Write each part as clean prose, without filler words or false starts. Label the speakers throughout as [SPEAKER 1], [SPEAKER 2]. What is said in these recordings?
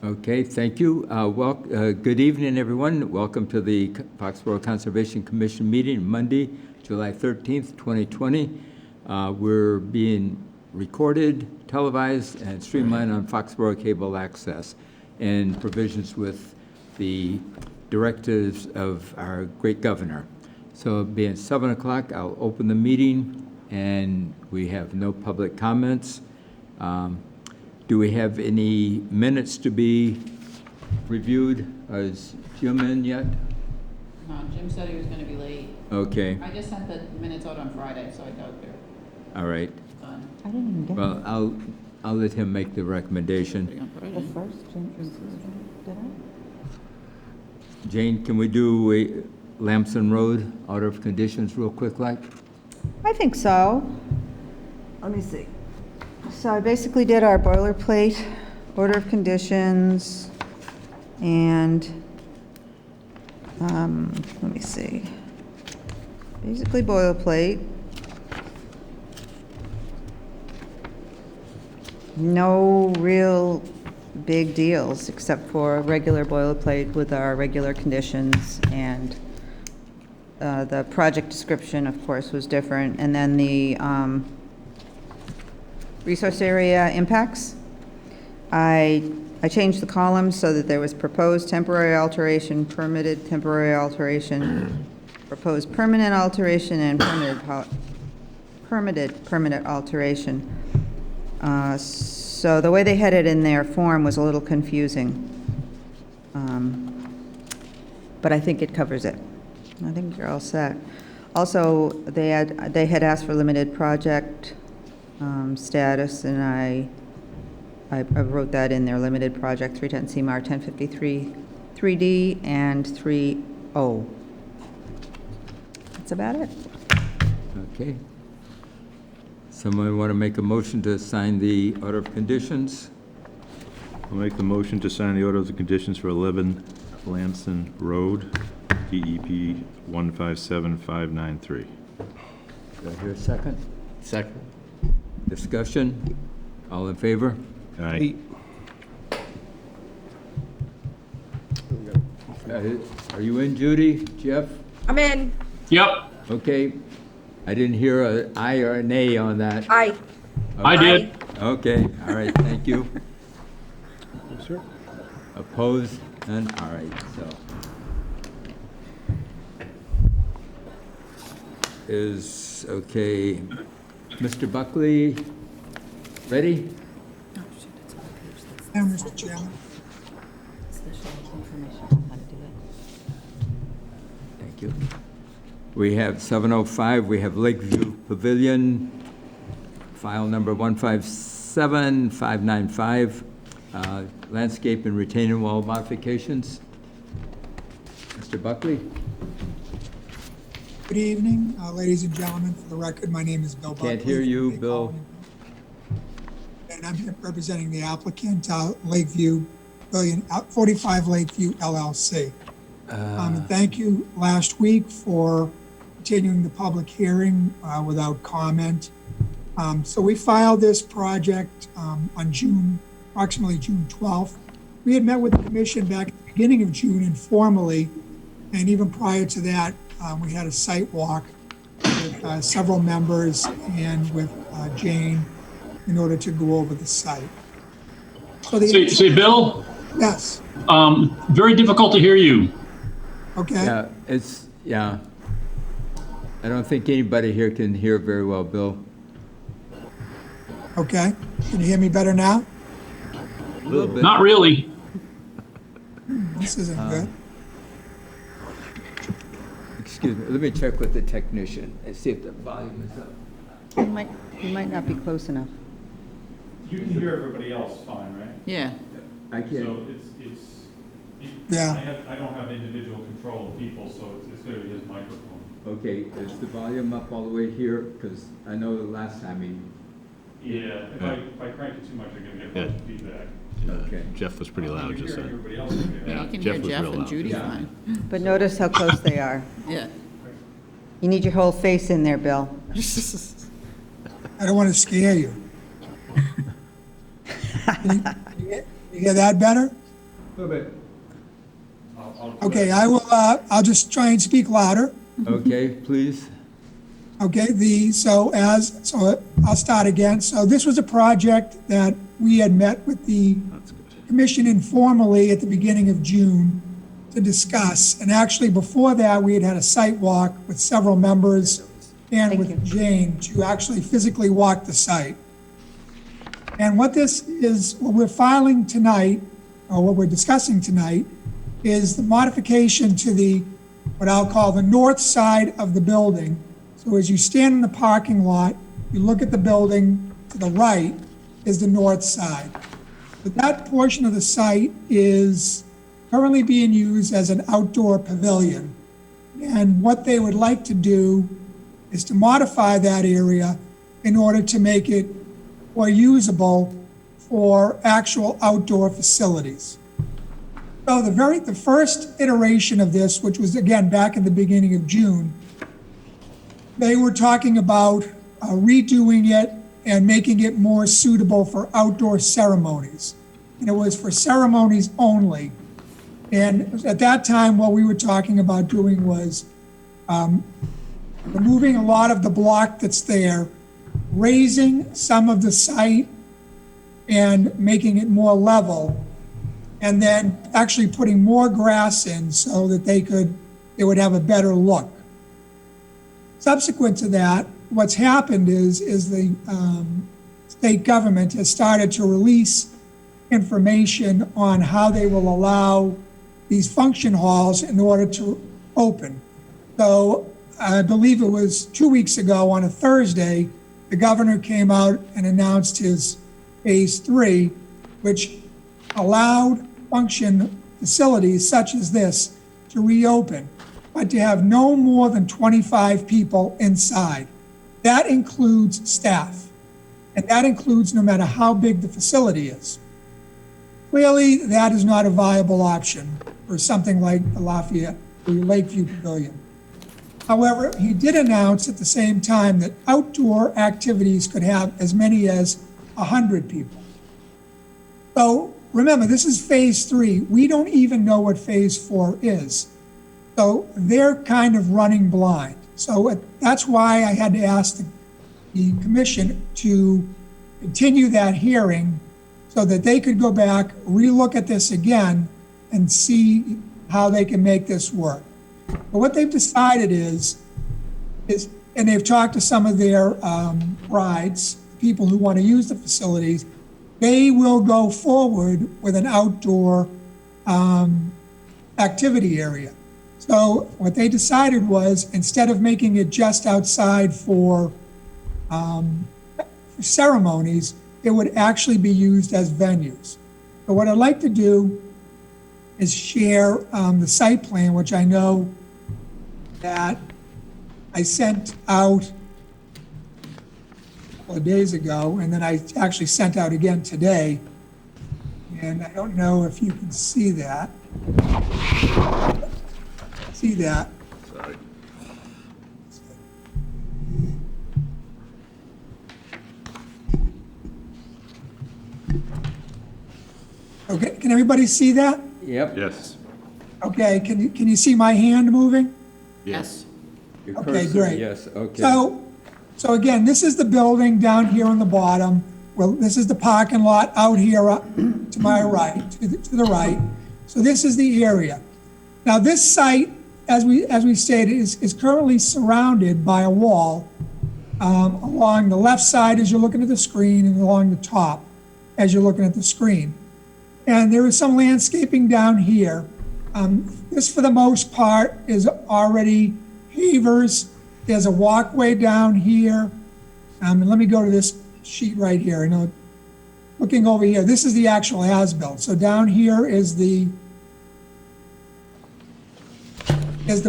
[SPEAKER 1] Okay, thank you. Good evening, everyone. Welcome to the Foxboro Conservation Commission meeting, Monday, July 13th, 2020. We're being recorded, televised, and streamlined on Foxboro Cable Access and provisions with the directives of our great governor. So being 7 o'clock, I'll open the meeting, and we have no public comments. Do we have any minutes to be reviewed? Is Jim in yet?
[SPEAKER 2] Jim said he was going to be late.
[SPEAKER 1] Okay,
[SPEAKER 2] I just sent the minutes out on Friday, so I doubt they're
[SPEAKER 1] all right.
[SPEAKER 2] done.
[SPEAKER 3] I didn't even get
[SPEAKER 1] Well, I'll let him make the recommendation.
[SPEAKER 2] On
[SPEAKER 3] the
[SPEAKER 2] Friday.
[SPEAKER 3] first, did I?
[SPEAKER 1] Jane, can we do Lamson Road out of conditions real quick like?
[SPEAKER 3] I think so. Let me see. So I basically did our boilerplate order of conditions, and let me see. Basically boilerplate. No real big deals except for a regular boilerplate with our regular conditions, and the project description, of course, was different. And then the resource area impacts. I changed the columns so that there was proposed temporary alteration, permitted temporary alteration, proposed permanent alteration, and permitted alteration. So the way they had it in their form was a little confusing. But I think it covers it. I think you're all set. Also, they had asked for limited project status, and I wrote that in there, limited project, 310 CMAR 1053 3D and 3O. That's about it.
[SPEAKER 1] Okay. Someone want to make a motion to sign the order of conditions?
[SPEAKER 4] I'll make the motion to sign the order of the conditions for 11 Lamson Road, DEP 157593.
[SPEAKER 1] Do I hear a second?
[SPEAKER 5] Second.
[SPEAKER 1] Discussion? All in favor?
[SPEAKER 4] Aye.
[SPEAKER 1] Are you in, Judy? Jeff?
[SPEAKER 6] I'm in.
[SPEAKER 5] Yep,
[SPEAKER 1] Okay. I didn't hear an aye or a nay on that.
[SPEAKER 6] Aye.
[SPEAKER 5] I did.
[SPEAKER 1] Okay, all right, thank you.
[SPEAKER 4] Yes, sir.
[SPEAKER 1] Opposed? None? All right, so. Okay, Mr. Buckley, ready?
[SPEAKER 7] Yeah, Mr. Chairman.
[SPEAKER 1] Thank you. We have 705, we have Lakeview Pavilion, file number 157595, landscape and retaining wall modifications. Mr. Buckley?
[SPEAKER 7] Good evening, ladies and gentlemen. For the record, my name is Bill Buckley.
[SPEAKER 1] Can't hear you,
[SPEAKER 7] from
[SPEAKER 1] Bill.
[SPEAKER 7] And I'm here representing the applicant, Lakeview Pavilion, 45 Lakeview LLC. And thank you last week for continuing the public hearing without comment. So we filed this project on approximately June 12th. We had met with the commission back at the beginning of June informally, and even prior to that, we had a site walk with several members and with Jane in order to go over the site. So
[SPEAKER 5] Say, Bill,
[SPEAKER 7] yes,
[SPEAKER 5] very difficult to hear you.
[SPEAKER 7] okay.
[SPEAKER 1] Yeah. I don't think anybody here can hear very well, Bill.
[SPEAKER 7] Okay, can you hear me better now?
[SPEAKER 1] A little bit.
[SPEAKER 5] Not really.
[SPEAKER 7] This isn't good.
[SPEAKER 1] Excuse me, let me check with the technician and see if the volume is up.
[SPEAKER 3] You might not be close enough.
[SPEAKER 8] You can hear everybody else fine, right?
[SPEAKER 2] Yeah.
[SPEAKER 1] I can't.
[SPEAKER 8] So
[SPEAKER 7] Yeah.
[SPEAKER 8] I don't have individual control of people, so it's going to be his microphone.
[SPEAKER 1] Okay, is the volume up all the way here? Because I know the last time he,
[SPEAKER 8] Yeah, if I crank it too much, I'm going to get a bunch of feedback.
[SPEAKER 1] okay.
[SPEAKER 4] Jeff was pretty loud
[SPEAKER 8] You're
[SPEAKER 4] just
[SPEAKER 8] hearing
[SPEAKER 4] then.
[SPEAKER 8] everybody else in here.
[SPEAKER 2] I can
[SPEAKER 4] Jeff
[SPEAKER 2] hear
[SPEAKER 4] was
[SPEAKER 2] Jeff
[SPEAKER 4] real
[SPEAKER 2] and
[SPEAKER 4] loud.
[SPEAKER 2] Judy
[SPEAKER 1] Yeah.
[SPEAKER 2] fine.
[SPEAKER 3] But notice how close they are.
[SPEAKER 2] Yeah.
[SPEAKER 3] You need your whole face in there, Bill.
[SPEAKER 7] I don't want to scare you. You hear that better?
[SPEAKER 1] little bit.
[SPEAKER 7] Okay, I'll just try and speak louder.
[SPEAKER 1] Okay, please.
[SPEAKER 7] Okay, so I'll start again. So this was a project that we had met with the
[SPEAKER 4] That's good.
[SPEAKER 7] commission informally at the beginning of June to discuss. And actually, before that, we had had a site walk with several members and
[SPEAKER 3] Thank
[SPEAKER 7] with
[SPEAKER 3] you.
[SPEAKER 7] Jane to actually physically walk the site. And what this is, what we're filing tonight, or what we're discussing tonight, is the modification to the, what I'll call the north side of the building. So as you stand in the parking lot, you look at the building, to the right is the north side. But that portion of the site is currently being used as an outdoor pavilion. And what they would like to do is to modify that area in order to make it more usable for actual outdoor facilities. So the first iteration of this, which was again back in the beginning of June, they were talking about redoing it and making it more suitable for outdoor ceremonies. And it was for ceremonies only. And at that time, what we were talking about doing was removing a lot of the block that's there, raising some of the site and making it more level, and then actually putting more grass in so that they would have a better look. Subsequent to that, what's happened is the state government has started to release information on how they will allow these function halls in order to open. So I believe it was 2 weeks ago on a Thursday, the governor came out and announced his phase 3, which allowed function facilities such as this to reopen, but to have no more than 25 people inside. That includes staff, and that includes no matter how big the facility is. Clearly, that is not a viable option for something like the Lafayette, the Lakeview Pavilion. However, he did announce at the same time that outdoor activities could have as many as 100 people. So remember, this is phase 3. We don't even know what phase 4 is. So they're kind of running blind. So that's why I had to ask the commission to continue that hearing so that they could go back, relook at this again, and see how they can make this work. But what they've decided is, and they've talked to some of their brides, people who want to use the facilities, they will go forward with an outdoor activity area. So what they decided was, instead of making it just outside for ceremonies, it would actually be used as venues. So what I'd like to do is share the site plan, which I know that I sent out a couple of days ago, and then I actually sent out again today. And I don't know if you can see that. See that?
[SPEAKER 4] Sorry.
[SPEAKER 7] Okay, can everybody see that?
[SPEAKER 1] Yep.
[SPEAKER 4] Yes.
[SPEAKER 7] Okay, can you see my hand moving?
[SPEAKER 2] Yes.
[SPEAKER 1] Your
[SPEAKER 7] Okay,
[SPEAKER 1] cursor,
[SPEAKER 7] great.
[SPEAKER 1] Yes, okay.
[SPEAKER 7] So again, this is the building down here on the bottom. Well, this is the parking lot out here to my right, to the right. So this is the area. Now this site, as we stated, is currently surrounded by a wall along the left side as you're looking at the screen and along the top as you're looking at the screen. And there is some landscaping down here. This, for the most part, is already pavers. There's a walkway down here. And let me go to this sheet right here. I know, looking over here, this is the actual as-built. So down here is the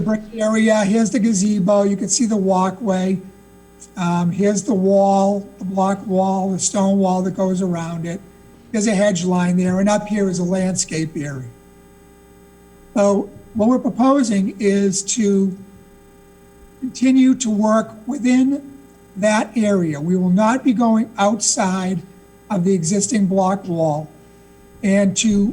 [SPEAKER 7] brick area. Here's the gazebo. You can see the walkway. Here's the wall, the block wall, the stone wall that goes around it. There's a hedge line there, and up here is a landscape area. So what we're proposing is to continue to work within that area. We will not be going outside of the existing block wall, and to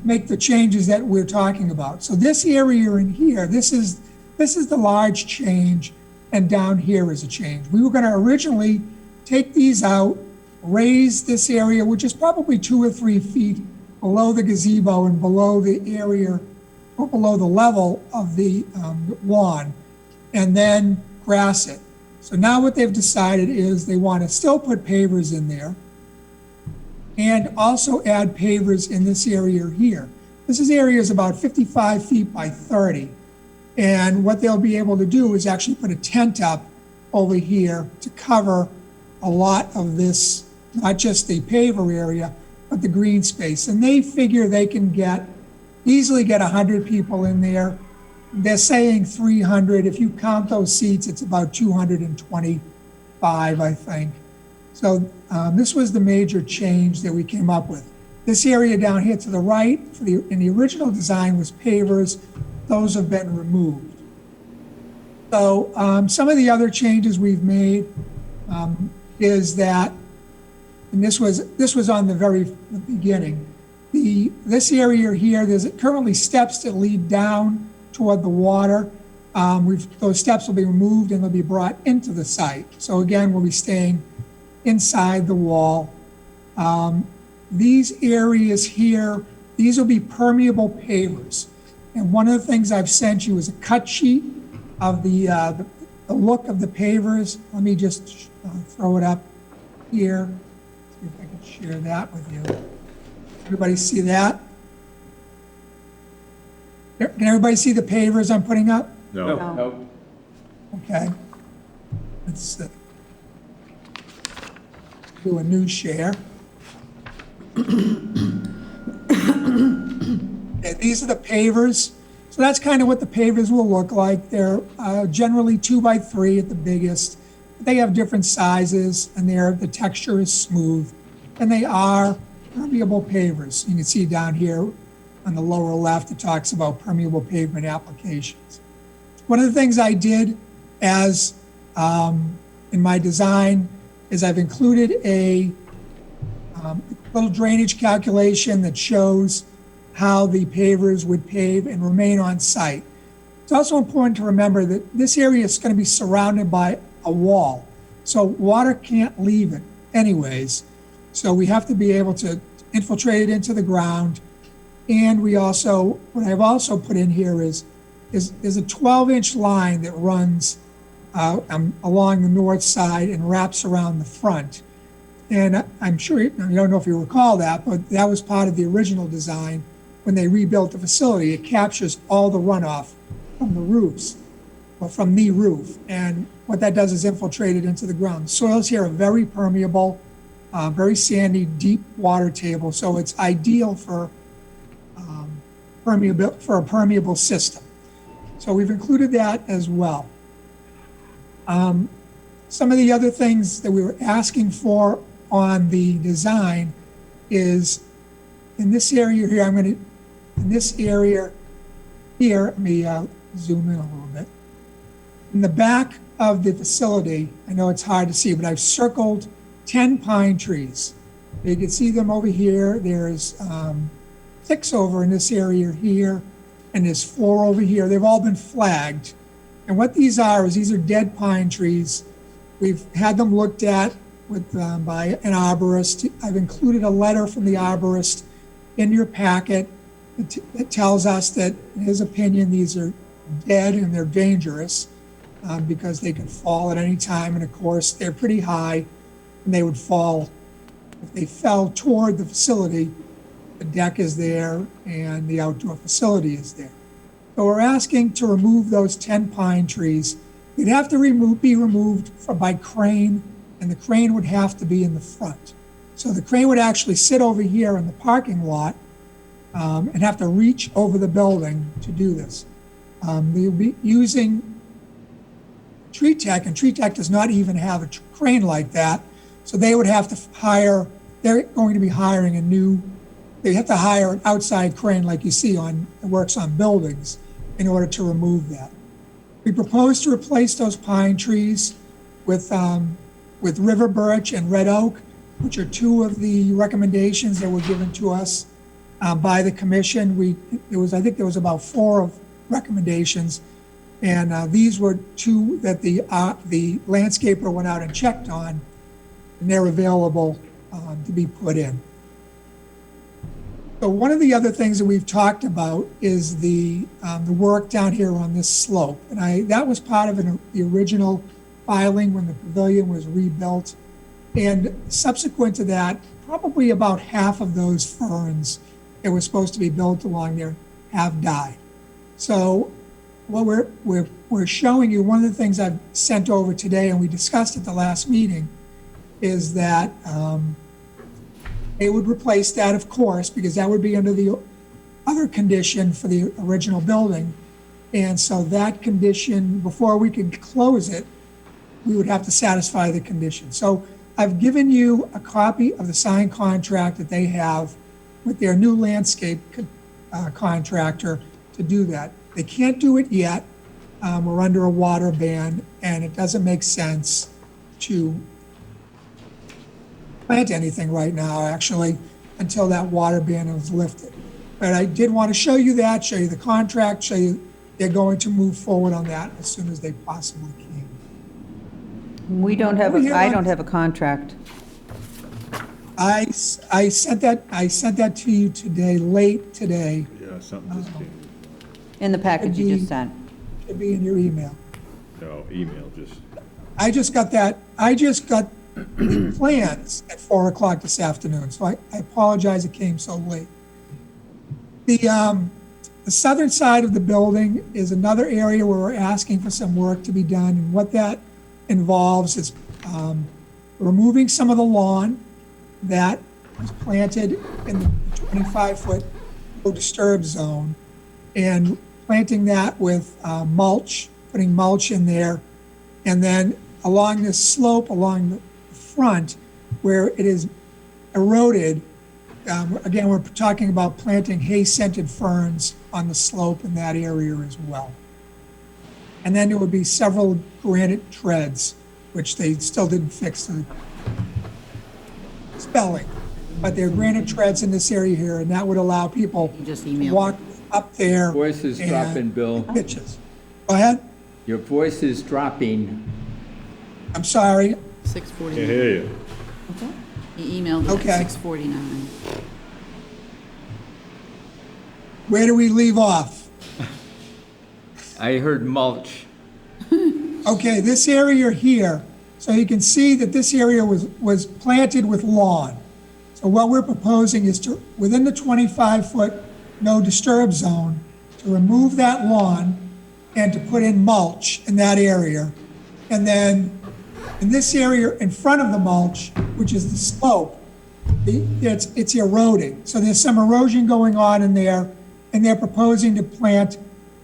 [SPEAKER 7] make the changes that we're talking about. So this area in here, this is the large change, and down here is a change. We were going to originally take these out, raise this area, which is probably 2 or 3 feet below the gazebo and below the area, or below the level of the lawn, and then grass it. So now what they've decided is they want to still put pavers in there and also add pavers in this area here. Area is about 55 feet by 30. And what they'll be able to do is actually put a tent up over here to cover a lot of this, not just the paver area, but the green space. And they figure they can easily get 100 people in there. They're saying 300. If you count those seats, it's about 225, I think. So this was the major change that we came up with. This area down here to the right, in the original design, was pavers. Those have been removed. So some of the other changes we've made is that, and this was on the very beginning, this area here, there's currently steps that lead down toward the water. Those steps will be removed and they'll be brought into the site. So again, we'll be staying inside the wall. These areas here, these will be permeable pavers. And one of the things I've sent you is a cut sheet of the look of the pavers. Let me just throw it up here. See if I can share that with you. Everybody see that? Can everybody see the pavers I'm putting up?
[SPEAKER 4] No.
[SPEAKER 7] Okay. Let's do a new share. Okay, these are the pavers. So that's kind of what the pavers will look like. They're generally 2 by 3 at the biggest. They have different sizes, and the texture is smooth, and they are permeable pavers. You can see down here on the lower left, it talks about permeable pavement applications. One of the things I did as in my design is I've included a little drainage calculation that shows how the pavers would pave and remain on site. It's also important to remember that this area is going to be surrounded by a wall, so water can't leave it anyways. So we have to be able to infiltrate it into the ground. And what I've also put in here is a 12-inch line that runs along the north side and wraps around the front. And I'm sure, I don't know if you recall that, but that was part of the original design when they rebuilt the facility. It captures all the runoff from the roofs, or from the roof. And what that does is infiltrate it into the ground. Soils here are very permeable, very sandy, deep water table. So it's ideal for a permeable system. So we've included that as well. Some of the other things that we were asking for on the design is in this area here, let me zoom in a little bit. In the back of the facility, I know it's hard to see, but I've circled 10 pine trees. You can see them over here. There's 6 over in this area here, and there's 4 over here. They've all been flagged. And what these are dead pine trees. We've had them looked at by an arborist. I've included a letter from the arborist in your packet that tells us that, in his opinion, these are dead and they're dangerous because they can fall at any time. And of course, they're pretty high and they would fall. If they fell toward the facility, the deck is there and the outdoor facility is there. So we're asking to remove those 10 pine trees. They'd have to be removed by crane, and the crane would have to be in the front. So the crane would actually sit over here in the parking lot and have to reach over the building to do this. They'll be using Tree Tech, and Tree Tech does not even have a crane like that. So they would have to they're going to be hiring they have to hire an outside crane like you see that works on buildings in order to remove that. We propose to replace those pine trees with river birch and red oak, which are 2 of the recommendations that were given to us by the commission. I think there was about 4 of recommendations, and these were 2 that the landscaper went out and checked on, and they're available to be put in. So one of the other things that we've talked about is the work down here on this slope, and that was part of the original filing when the pavilion was rebuilt. And subsequent to that, probably about half of those ferns that were supposed to be built along there have died. So what we're showing you, one of the things I've sent over today, and we discussed at the last meeting, is that they would replace that, of course, because that would be under the other condition for the original building. And so that condition, before we could close it, we would have to satisfy the condition. So I've given you a copy of the signed contract that they have with their new landscape contractor to do that. They can't do it yet. We're under a water ban, and it doesn't make sense to plant anything right now, actually, until that water ban is lifted. But I did want to show you that, show you the contract, show you they're going to move forward on that as soon as they possibly can.
[SPEAKER 3] We don't have,
[SPEAKER 7] Over here
[SPEAKER 3] I
[SPEAKER 7] on-
[SPEAKER 3] don't have a contract.
[SPEAKER 7] I sent that to you today, late today.
[SPEAKER 4] Yeah, something just came.
[SPEAKER 3] In the package you just sent.
[SPEAKER 7] Should be in your email.
[SPEAKER 4] No, email, just.
[SPEAKER 7] I just got the plans at 4 o'clock this afternoon, so I apologize it came so late. The southern side of the building is another area where we're asking for some work to be done, and what that involves is removing some of the lawn that was planted in the 25-foot no disturb zone, and planting that with mulch, putting mulch in there, and then along this slope, along the front, where it is eroded, again, we're talking about planting hay-scented ferns on the slope in that area as well. And then there would be several granite treads, which they still didn't fix the spelling, but there are granite treads in this area here, and that would allow people
[SPEAKER 2] You just
[SPEAKER 7] to
[SPEAKER 2] emailed
[SPEAKER 7] walk up there.
[SPEAKER 1] Voice is
[SPEAKER 7] and
[SPEAKER 1] dropping, Bill.
[SPEAKER 7] Pitches. Go ahead.
[SPEAKER 1] Your voice is dropping.
[SPEAKER 7] I'm sorry.
[SPEAKER 2] 6:49.
[SPEAKER 4] Can't hear you.
[SPEAKER 2] He emailed it
[SPEAKER 7] Okay.
[SPEAKER 2] at 6:49.
[SPEAKER 7] Where do we leave off?
[SPEAKER 1] I heard mulch.
[SPEAKER 7] Okay, this area here, so you can see that this area was planted with lawn. So what we're proposing is to, within the 25-foot no disturb zone, to remove that lawn and to put in mulch in that area. And then in this area in front of the mulch, which is the slope, it's eroding. So there's some erosion going on in there, and they're proposing to plant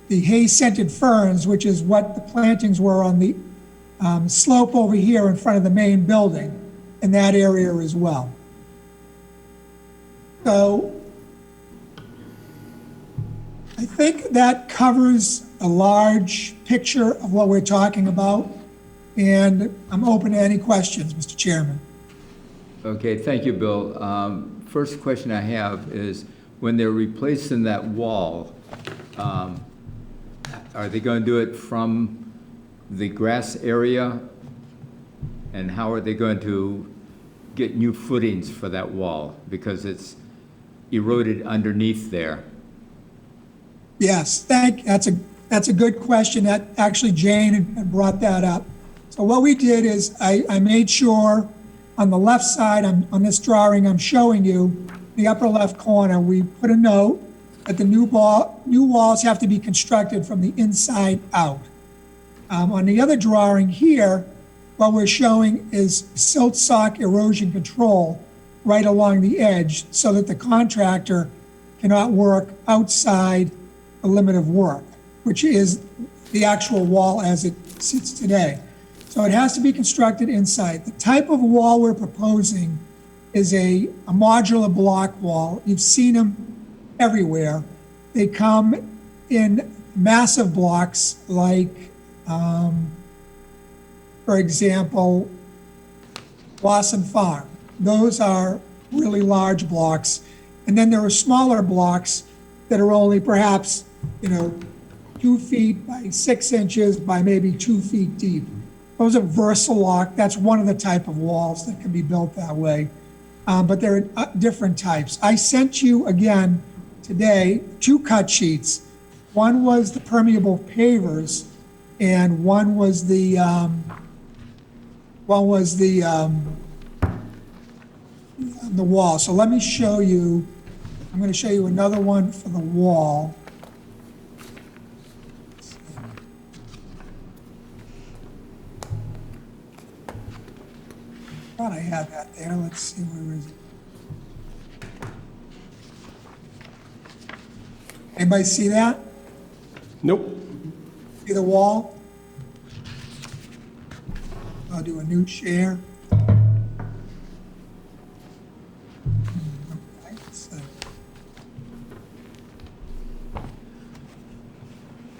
[SPEAKER 7] the hay-scented ferns, which is what the plantings were on the slope over here in front of the main building, in that area as well. So I think that covers a large picture of what we're talking about, and I'm open to any questions, Mr. Chairman.
[SPEAKER 1] Okay, thank you, Bill. First question I have is, when they're replacing that wall, are they going to do it from the grass area? And how are they going to get new footings for that wall? Because it's eroded underneath there.
[SPEAKER 7] Yes, that's a good question. That actually Jane had brought that up. So what we did is I made sure on the left side, on this drawing I'm showing you, the upper left corner, we put a note that the new walls have to be constructed from the inside out. On the other drawing here, what we're showing is silt sock erosion control right along the edge so that the contractor cannot work outside the limit of work, which is the actual wall as it sits today. So it has to be constructed inside. The type of wall we're proposing is a modular block wall. You've seen them everywhere. They come in massive blocks like, for example, Lawson Farm. Those are really large blocks, And then there are smaller blocks that are only perhaps, 2 feet by 6 inches by maybe 2 feet deep. Those are Versalock. That's one of the type of walls that can be built that way. But there are different types. I sent you again today 2 cut sheets. One was the permeable pavers, and one was the wall. So let me show you. I'm going to show you another one for the wall. I thought I had that there. Let's see, where is it? Anybody see that?
[SPEAKER 6] Nope.
[SPEAKER 7] See the wall? I'll do a new share. Okay, so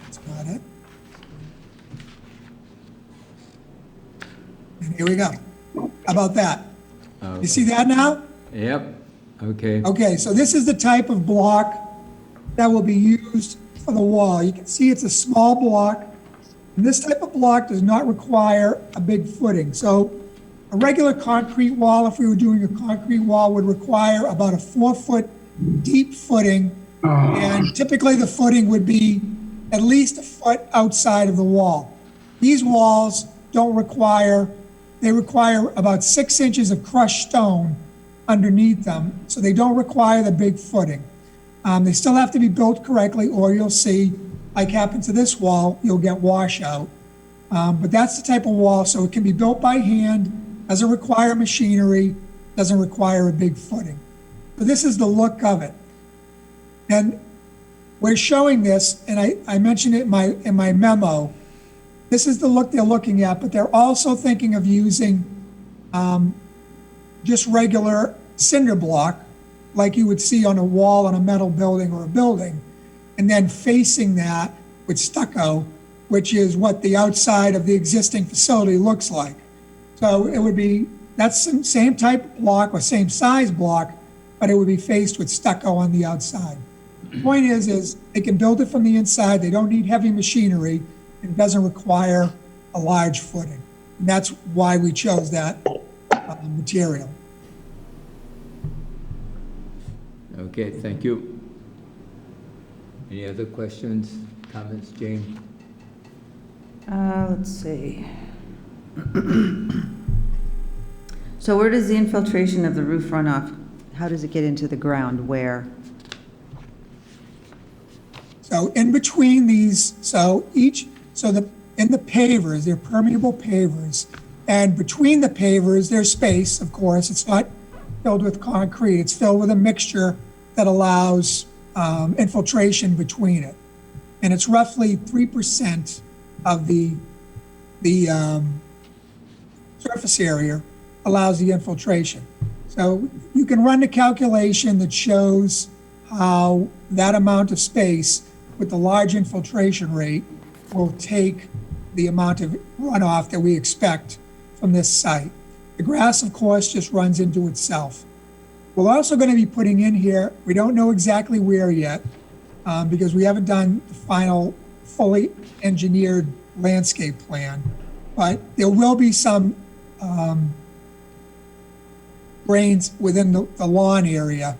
[SPEAKER 7] that's not it. And here we go. How about that? You see that now?
[SPEAKER 1] Yep, okay.
[SPEAKER 7] Okay, so this is the type of block that will be used for the wall. You can see it's a small block, and this type of block does not require a big footing. So a regular concrete wall, if we were doing a concrete wall, would require about a 4-foot deep footing, and typically the footing would be at least a foot outside of the wall. These walls don't require, they require about 6 inches of crushed stone underneath them, so they don't require the big footing. They still have to be built correctly, or you'll see, like happened to this wall, you'll get washout. But that's the type of wall, so it can be built by hand, doesn't require machinery, doesn't require a big footing. So this is the look of it. And we're showing this, and I mentioned it in my memo. This is the look they're looking at, but they're also thinking of using just regular cinder block, like you would see on a wall on a metal building or a building, and then facing that with stucco, which is what the outside of the existing facility looks like. So it would be, that's the same type of block or same size block, but it would be faced with stucco on the outside. The point is they can build it from the inside. They don't need heavy machinery. It doesn't require a large footing. And that's why we chose that material.
[SPEAKER 1] Okay, thank you. Any other questions, comments, Jane?
[SPEAKER 3] Let's see. So where does the infiltration of the roof run off? How does it get into the ground? Where?
[SPEAKER 7] So in between these, in the pavers, they're permeable pavers. And between the pavers, there's space, of course. It's not filled with concrete. It's filled with a mixture that allows infiltration between it. And it's roughly 3% of the surface area allows the infiltration. So you can run the calculation that shows how that amount of space with the large infiltration rate will take the amount of runoff that we expect from this site. The grass, of course, just runs into itself. We're also going to be putting in here, we don't know exactly where yet, because we haven't done the final fully engineered landscape plan, but there will be some drains within the lawn area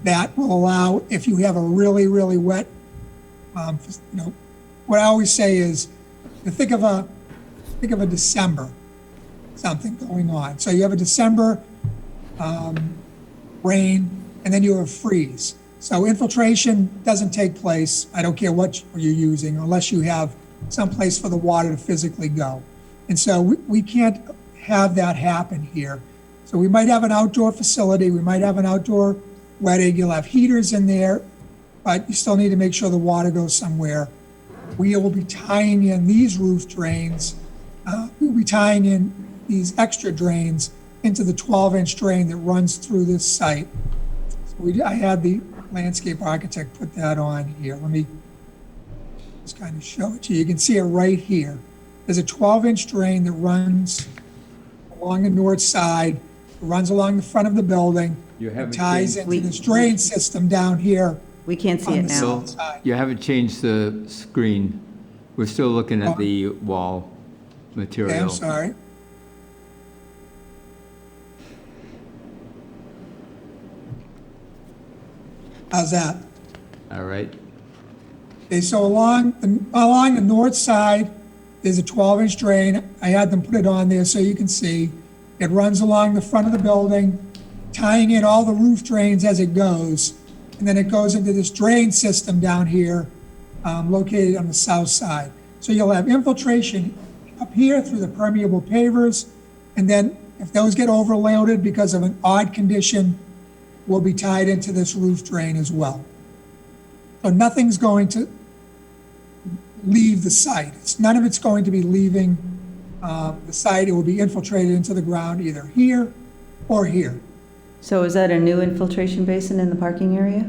[SPEAKER 7] that will allow, if you have a really, really wet, what I always say is, think of a December, something going on. So you have a December rain, and then you have freeze. So infiltration doesn't take place, I don't care what you're using, unless you have some place for the water to physically go. And so we can't have that happen here. So we might have an outdoor facility, we might have an outdoor wetting, you'll have heaters in there, but you still need to make sure the water goes somewhere. We will be tying in these roof drains. We'll be tying in these extra drains into the 12-inch drain that runs through this site. So I had the landscape architect put that on here. Let me just kind of show it to you. You can see it right here. There's a 12-inch drain that runs along the north side, runs along the front of the building,
[SPEAKER 1] You haven't
[SPEAKER 7] ties
[SPEAKER 1] changed,
[SPEAKER 7] into this drain system down here
[SPEAKER 3] We can't see
[SPEAKER 7] on
[SPEAKER 3] it
[SPEAKER 7] the
[SPEAKER 3] now.
[SPEAKER 7] south side.
[SPEAKER 1] you haven't changed the screen. We're still looking at the wall
[SPEAKER 7] Okay,
[SPEAKER 1] material.
[SPEAKER 7] I'm sorry. How's that?
[SPEAKER 1] All right.
[SPEAKER 7] Okay, so along the north side, there's a 12-inch drain. I had them put it on there so you can see. It runs along the front of the building, tying in all the roof drains as it goes. And then it goes into this drain system down here, located on the south side. So you'll have infiltration up here through the permeable pavers. And then if those get overloaded because of an odd condition, will be tied into this roof drain as well. So nothing's going to leave the site. None of it's going to be leaving the site. It will be infiltrated into the ground either here or here.
[SPEAKER 3] So is that a new infiltration basin in the parking area?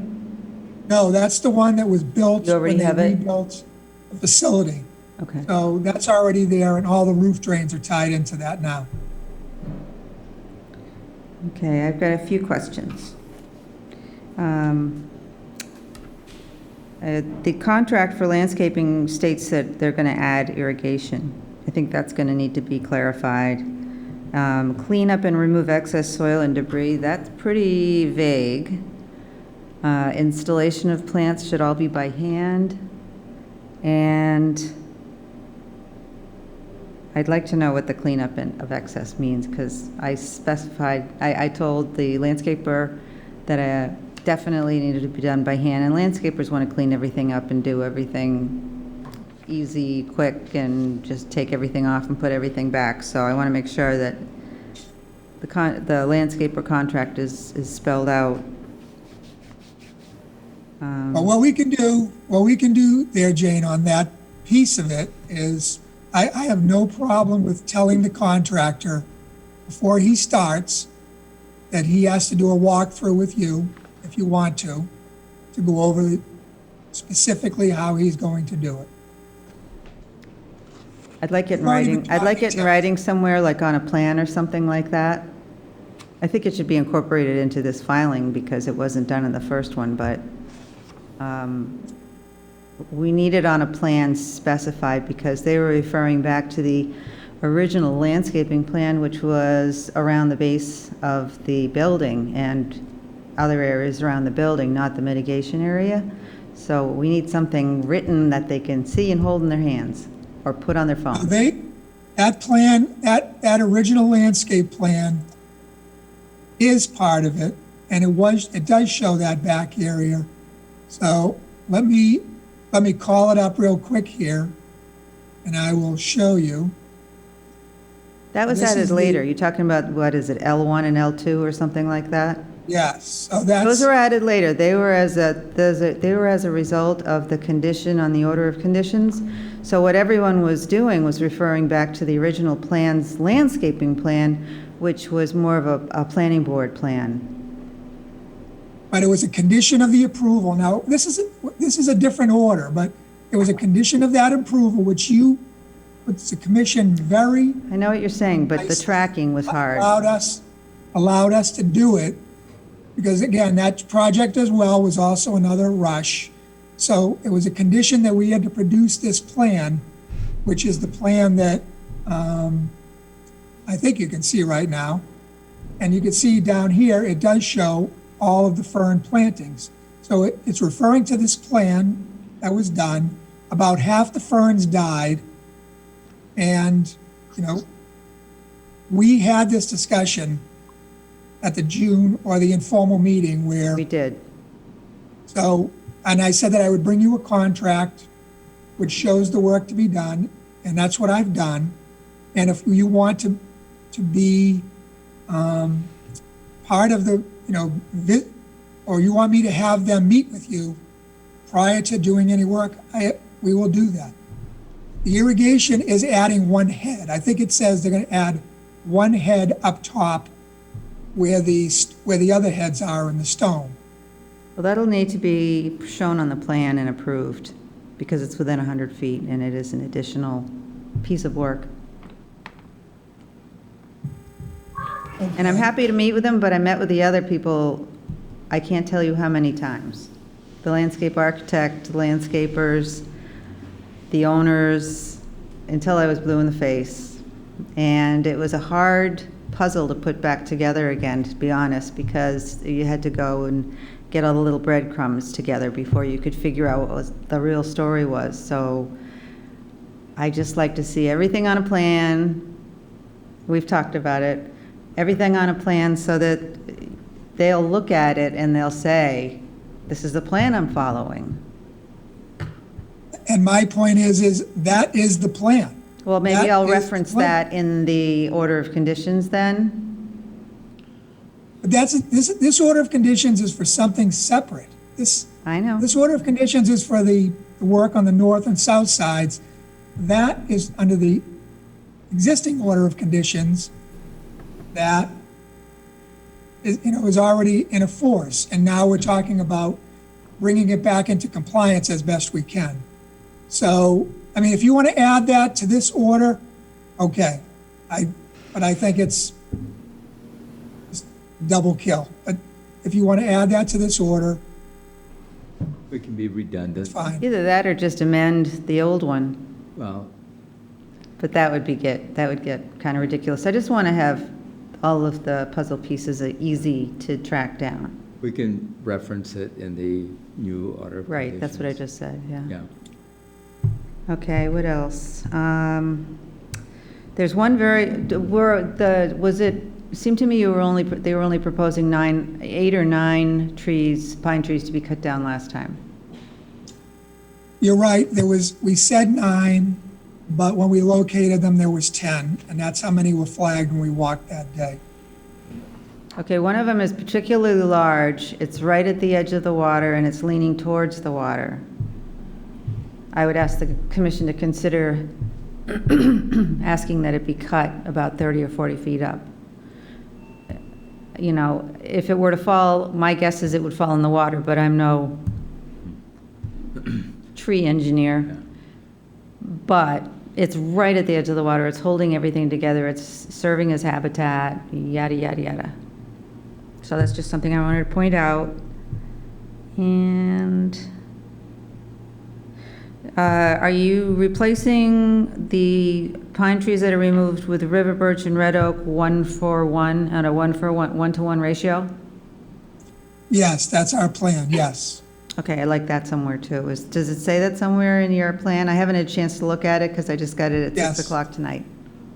[SPEAKER 7] No, that's the one that was built
[SPEAKER 3] You already
[SPEAKER 7] when
[SPEAKER 3] have
[SPEAKER 7] they
[SPEAKER 3] it?
[SPEAKER 7] rebuilt the facility.
[SPEAKER 3] Okay.
[SPEAKER 7] So that's already there, and all the roof drains are tied into that now.
[SPEAKER 3] Okay, I've got a few questions. The contract for landscaping states that they're going to add irrigation. I think that's going to need to be clarified. Clean up and remove excess soil and debris, that's pretty vague. Installation of plants should all be by hand. And I'd like to know what the cleanup of excess means, because I specified, I told the landscaper that it definitely needed to be done by hand, and landscapers want to clean everything up and do everything easy, quick, and just take everything off and put everything back. So I want to make sure that the landscaper contract is spelled out.
[SPEAKER 7] But what we can do there, Jane, on that piece of it is, I have no problem with telling the contractor before he starts that he has to do a walkthrough with you, if you want to go over specifically how he's going to do it.
[SPEAKER 3] I'd like it in
[SPEAKER 7] Not even
[SPEAKER 3] writing, I'd like it in
[SPEAKER 7] talking
[SPEAKER 3] writing somewhere, like on a plan or something like that. I think it should be incorporated into this filing because it wasn't done in the first one, but we need it on a plan specified because they were referring back to the original landscaping plan, which was around the base of the building and other areas around the building, not the mitigation area. So we need something written that they can see and hold in their hands or put on their phone.
[SPEAKER 7] That plan, that original landscape plan is part of it, and it does show that back area. So let me call it up real quick here, and I will show you.
[SPEAKER 3] That was
[SPEAKER 7] This
[SPEAKER 3] added
[SPEAKER 7] is the-
[SPEAKER 3] later. You're talking about, what is it, L1 and L2 or something like that?
[SPEAKER 7] Yes, so
[SPEAKER 3] Those
[SPEAKER 7] that's,
[SPEAKER 3] were added later. They were as a result of the condition on the order of conditions. So what everyone was doing was referring back to the original plan's landscaping plan, which was more of a planning board plan.
[SPEAKER 7] but it was a condition of the approval. Now, this is a different order, but it was a condition of that approval, which the commission very
[SPEAKER 3] I know what you're saying, but the tracking was hard.
[SPEAKER 7] allowed us to do it, because again, that project as well was also another rush. So it was a condition that we had to produce this plan, which is the plan that I think you can see right now. And you can see down here, it does show all of the fern plantings. So it's referring to this plan that was done. About half the ferns died. And, we had this discussion at the June or the informal meeting where,
[SPEAKER 3] We did.
[SPEAKER 7] and I said that I would bring you a contract which shows the work to be done, and that's what I've done. And if you want to be part of the, or you want me to have them meet with you prior to doing any work, we will do that. The irrigation is adding one head. I think it says they're going to add one head up top where the other heads are in the stone.
[SPEAKER 3] Well, that'll need to be shown on the plan and approved because it's within 100 feet and it is an additional piece of work. And I'm
[SPEAKER 7] Okay.
[SPEAKER 3] happy to meet with them, but I met with the other people, I can't tell you how many times. The landscape architect, landscapers, the owners, until I was blue in the face. And it was a hard puzzle to put back together again, to be honest, because you had to go and get all the little breadcrumbs together before you could figure out what the real story was. So I just like to see everything on a plan. We've talked about it. Everything on a plan so that they'll look at it and they'll say, this is the plan I'm following.
[SPEAKER 7] And my point is that is the plan.
[SPEAKER 3] Well, maybe
[SPEAKER 7] That
[SPEAKER 3] I'll
[SPEAKER 7] is the
[SPEAKER 3] reference
[SPEAKER 7] plan.
[SPEAKER 3] that in the order of conditions then.
[SPEAKER 7] But this order of conditions is for something separate. This order of conditions is for the work on the north and south sides. That is under the existing order of conditions that is already in a force. And now we're talking about bringing it back into compliance as best we can. So, I mean, if you want to add that to this order, okay. But I think it's double kill. But if you want to add that to this order,
[SPEAKER 1] We can be redundant.
[SPEAKER 7] it's fine.
[SPEAKER 3] Either that or just amend the old one,
[SPEAKER 1] Well,
[SPEAKER 3] but that would get kind of ridiculous. I just want to have all of the puzzle pieces easy to track down.
[SPEAKER 1] we can reference it in the new order of
[SPEAKER 3] Right, that's what I
[SPEAKER 1] conditions.
[SPEAKER 3] just said, yeah.
[SPEAKER 1] Yeah.
[SPEAKER 3] Okay, what else? There's one seemed to me they were only proposing 8 or 9 trees, pine trees to be cut down last time.
[SPEAKER 7] You're right, we said 9, but when we located them, there was 10, and that's how many were flagged when we walked that day.
[SPEAKER 3] Okay, one of them is particularly large. It's right at the edge of the water and it's leaning towards the water. I would ask the commission to consider asking that it be cut about 30 or 40 feet up. You know, if it were to fall, my guess is it would fall in the water, but I'm no tree engineer. But it's right at the edge of the water. It's holding everything together. It's serving as habitat, yada, yada, yada. So that's just something I wanted to point out. And are you replacing the pine trees that are removed with river birch and red oak 1-for-1 at a 1-to-1 ratio?
[SPEAKER 7] Yes, that's our plan, yes.
[SPEAKER 3] Okay, I like that somewhere too. Does it say that somewhere in your plan? I haven't had a chance to look at it because I just got it at
[SPEAKER 7] Yes.
[SPEAKER 3] 6 o'clock tonight.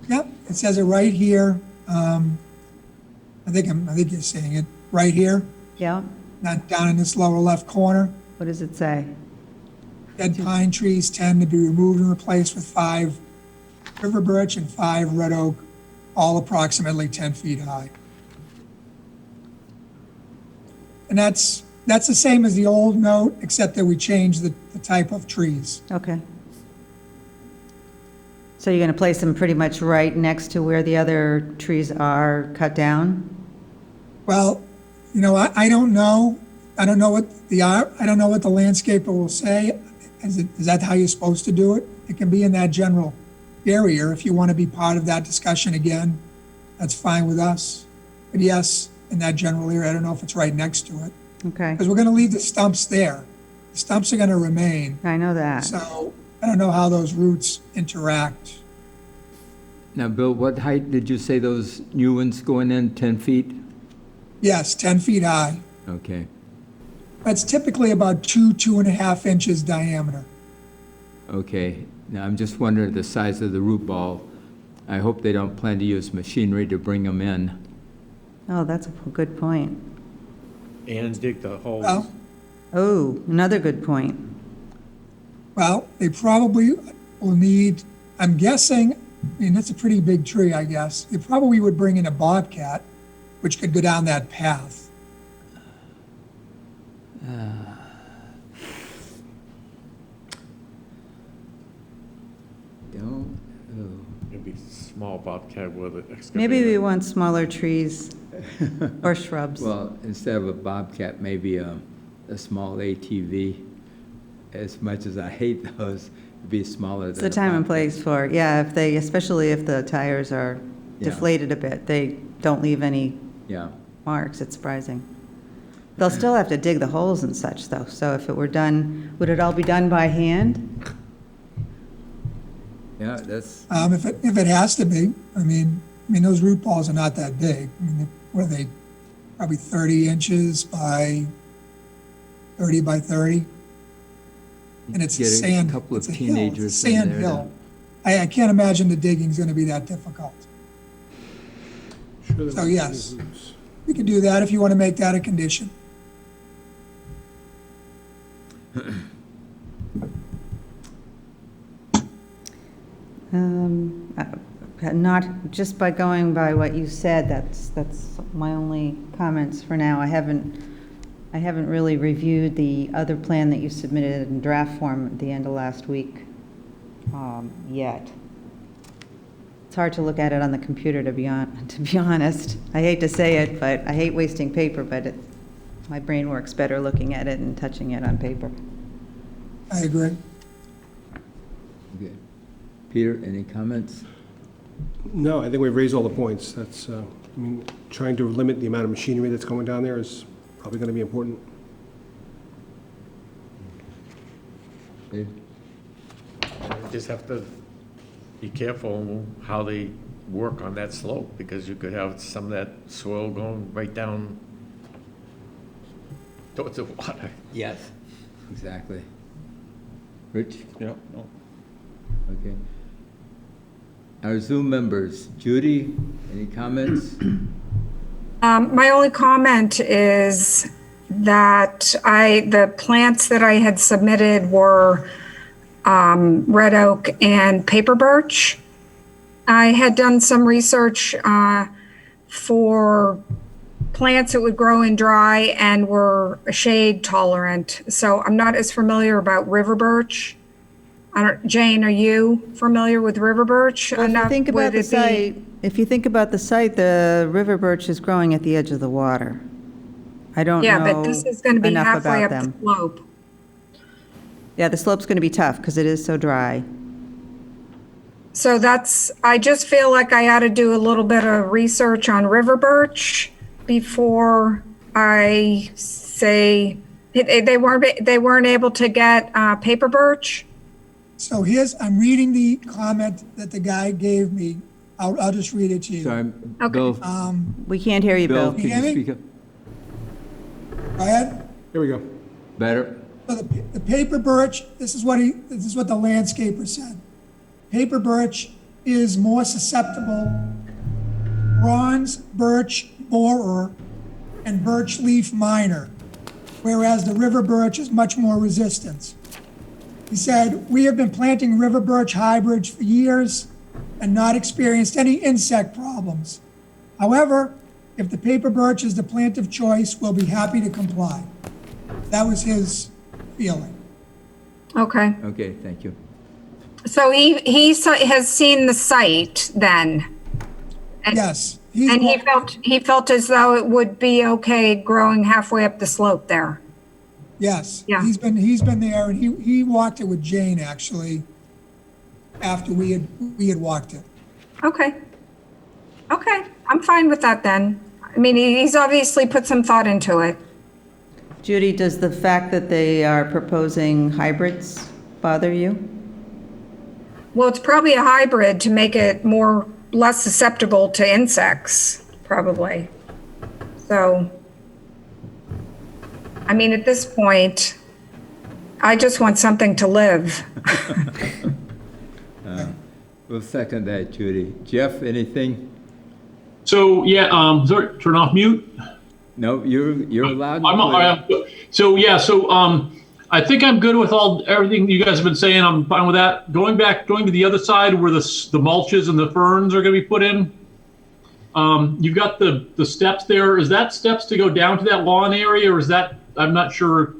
[SPEAKER 7] Yep, it says it right here. I think you're saying it right here,
[SPEAKER 3] Yeah?
[SPEAKER 7] not down in this lower left corner.
[SPEAKER 3] What does it say?
[SPEAKER 7] Dead pine trees tend to be removed and replaced with 5 river birch and 5 red oak, all approximately 10 feet high. And that's the same as the old note, except that we changed the type of trees.
[SPEAKER 3] Okay. So you're going to place them pretty much right next to where the other trees are cut down?
[SPEAKER 7] Well, I don't know. I don't know what the landscaper will say. Is that how you're supposed to do it? It can be in that general area. If you want to be part of that discussion again, that's fine with us. But yes, in that general area, I don't know if it's right next to it.
[SPEAKER 3] Okay,
[SPEAKER 7] Because we're going to leave the stumps there. The stumps are going to remain.
[SPEAKER 3] I know that.
[SPEAKER 7] So I don't know how those roots interact.
[SPEAKER 1] Now, Bill, what height did you say those new ones going in, 10 feet?
[SPEAKER 7] Yes, 10 feet high.
[SPEAKER 1] Okay.
[SPEAKER 7] That's typically about 2.5 inches diameter.
[SPEAKER 1] Okay. Now, I'm just wondering the size of the root ball. I hope they don't plan to use machinery to bring them in.
[SPEAKER 3] Oh, that's a good point.
[SPEAKER 6] And dig the holes.
[SPEAKER 7] Well,
[SPEAKER 3] Oh, another good point.
[SPEAKER 7] they probably will need, I'm guessing, that's a pretty big tree, I guess. They probably would bring in a bobcat, which could go down that path.
[SPEAKER 1] Don't,
[SPEAKER 6] Maybe small bobcat with an excavator.
[SPEAKER 3] Maybe we want smaller trees or shrubs.
[SPEAKER 1] well, instead of a bobcat, maybe a small ATV. As much as I hate those, it'd be smaller
[SPEAKER 3] It's
[SPEAKER 1] than
[SPEAKER 3] the
[SPEAKER 1] a
[SPEAKER 3] time and
[SPEAKER 1] bobcat.
[SPEAKER 3] place for it. Yeah, especially if the tires are
[SPEAKER 1] Yeah.
[SPEAKER 3] deflated a bit, they don't leave any
[SPEAKER 1] Yeah.
[SPEAKER 3] marks, it's surprising. They'll still have to dig the holes and such, though, so if it were done, would it all be done by hand?
[SPEAKER 1] Yeah, that's,
[SPEAKER 7] If it has to be, I mean, those root balls are not that big. I mean, what are they, probably 30 inches by 30 by 30? And it's a
[SPEAKER 1] get
[SPEAKER 7] sand,
[SPEAKER 1] a couple of
[SPEAKER 7] it's a hill, it's a
[SPEAKER 1] teenagers in
[SPEAKER 7] sand
[SPEAKER 1] there to-
[SPEAKER 7] hill. I can't imagine the digging's gonna be that difficult. So yes, we can do that if you want to make that a condition.
[SPEAKER 3] Not, just by going by what you said, that's my only comments for now. I haven't really reviewed the other plan that you submitted in draft form at the end of last week yet. It's hard to look at it on the computer, to be honest. I hate to say it, but I hate wasting paper, but my brain works better looking at it and touching it on paper.
[SPEAKER 7] I agree.
[SPEAKER 1] okay. Peter, any comments?
[SPEAKER 9] No, I think we've raised all the points. That's, I mean, trying to limit the amount of machinery that's going down there is probably going to be important.
[SPEAKER 1] Dave?
[SPEAKER 6] Just have to be careful how they work on that slope, because you could have some of that soil going right down towards the water.
[SPEAKER 1] Yes. Exactly. Rich?
[SPEAKER 6] Yeah, no.
[SPEAKER 1] Okay. Our Zoom members, Judy, any comments?
[SPEAKER 10] My only comment is that the plants that I had submitted were red oak and paper birch. I had done some research for plants that would grow in dry and were shade tolerant. So I'm not as familiar about river birch. Jane, are you familiar with river birch?
[SPEAKER 3] Well, if you think about the site, the river birch is growing at the edge of the water. I don't know
[SPEAKER 10] Yeah, but this is going to be
[SPEAKER 3] enough
[SPEAKER 10] halfway
[SPEAKER 3] about
[SPEAKER 10] up the
[SPEAKER 3] them.
[SPEAKER 10] slope.
[SPEAKER 3] Yeah, the slope's going to be tough because it is so dry.
[SPEAKER 10] So I just feel like I ought to do a little bit of research on river birch before I say, they weren't able to get paper birch.
[SPEAKER 7] So I'm reading the comment that the guy gave me. I'll just read it to you.
[SPEAKER 1] Sorry,
[SPEAKER 10] Okay.
[SPEAKER 1] Bill,
[SPEAKER 3] We can't hear you,
[SPEAKER 1] Bill,
[SPEAKER 3] Bill.
[SPEAKER 1] can
[SPEAKER 7] Can you
[SPEAKER 1] you
[SPEAKER 7] hear me?
[SPEAKER 1] speak up?
[SPEAKER 7] Go ahead.
[SPEAKER 9] Here we go.
[SPEAKER 1] Better?
[SPEAKER 7] So the paper birch, this is what the landscaper said. Paper birch is more susceptible. Bronze birch borer and birch leaf minor, whereas the river birch is much more resistant. He said, "We have been planting river birch hybrids for years and not experienced any insect problems. However, if the paper birch is the plant of choice, we'll be happy to comply." That was his feeling.
[SPEAKER 10] Okay.
[SPEAKER 1] Okay, thank you.
[SPEAKER 10] So he has seen the site then?
[SPEAKER 7] Yes.
[SPEAKER 10] And he felt as though it would be okay growing halfway up the slope there?
[SPEAKER 7] Yes.
[SPEAKER 10] Yeah.
[SPEAKER 7] He's been there, and he walked it with Jane, actually, after we had walked it.
[SPEAKER 10] Okay. Okay, I'm fine with that then. I mean, he's obviously put some thought into it.
[SPEAKER 3] Judy, does the fact that they are proposing hybrids bother you?
[SPEAKER 10] Well, it's probably a hybrid to make it less susceptible to insects, probably. So, I mean, at this point, I just want something to live.
[SPEAKER 1] We'll second that, Judy. Jeff, anything?
[SPEAKER 5] So, yeah, sorry, turn off mute.
[SPEAKER 1] No, you're allowed to play.
[SPEAKER 5] I think I'm good with everything you guys have been saying. I'm fine with that. Going to the other side where the mulches and the ferns are going to be put in. You've got the steps there. Is that steps to go down to that lawn area, or is that, I'm not sure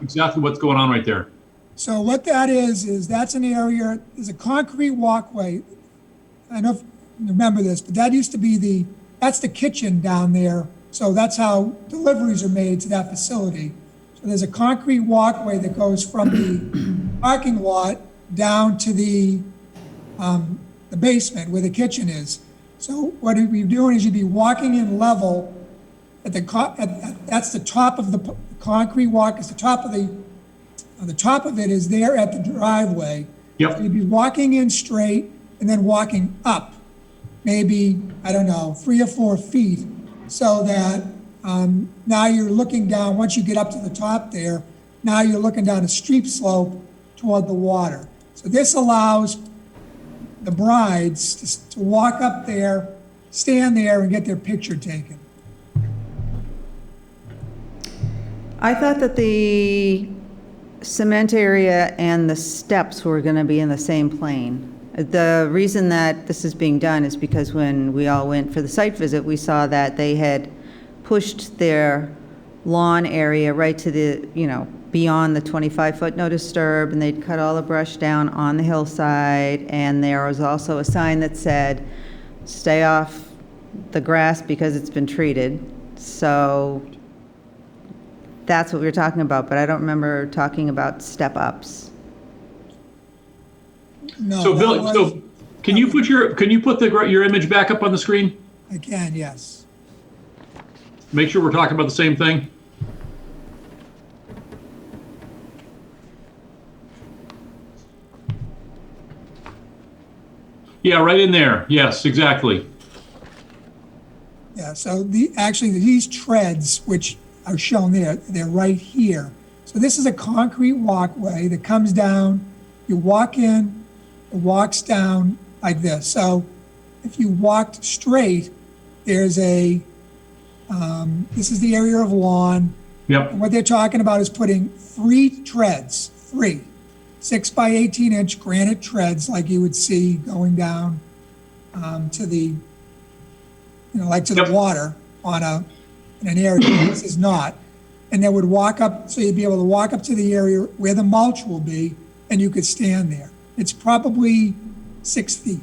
[SPEAKER 5] exactly what's going on right there.
[SPEAKER 7] So what that is that's an area, there's a concrete walkway. I don't know if you remember this, but that used to be that's the kitchen down there. So that's how deliveries are made to that facility. So there's a concrete walkway that goes from the parking lot down to the basement where the kitchen is. So what you'd be doing is you'd be walking in level at that's the top of the concrete walk, is the top of the top of it is there at the driveway.
[SPEAKER 5] Yep.
[SPEAKER 7] So you'd be walking in straight and then walking up, maybe, I don't know, 3 or 4 feet, so that now you're looking down, once you get up to the top there, now you're looking down a steep slope toward the water. So this allows the brides to walk up there, stand there, and get their picture taken.
[SPEAKER 3] I thought that the cement area and the steps were going to be in the same plane. The reason that this is being done is because when we all went for the site visit, we saw that they had pushed their lawn area right to the, beyond the 25-foot no disturb, and they'd cut all the brush down on the hillside, and there was also a sign that said, stay off the grass because it's been treated. So that's what we were talking about, but I don't remember talking about step-ups.
[SPEAKER 7] No,
[SPEAKER 5] So
[SPEAKER 7] that
[SPEAKER 5] Bill,
[SPEAKER 7] was-
[SPEAKER 5] so can you put your image back up on the screen?
[SPEAKER 7] I can, yes.
[SPEAKER 5] Make sure we're talking about the same thing. Yeah, right in there. Yes, exactly.
[SPEAKER 7] Yeah, so actually, these treads, which are shown there, they're right here. So this is a concrete walkway that comes down, you walk in, it walks down like this. So if you walked straight, there's this is the area of lawn.
[SPEAKER 5] Yep.
[SPEAKER 7] And what they're talking about is putting 3 treads, 6 by 18 inch granite treads like you would see going down to the, like to the water in an area. This is not. And they would walk up, so you'd be able to walk up to the area where the mulch will be, and you could stand there. It's probably 6 feet.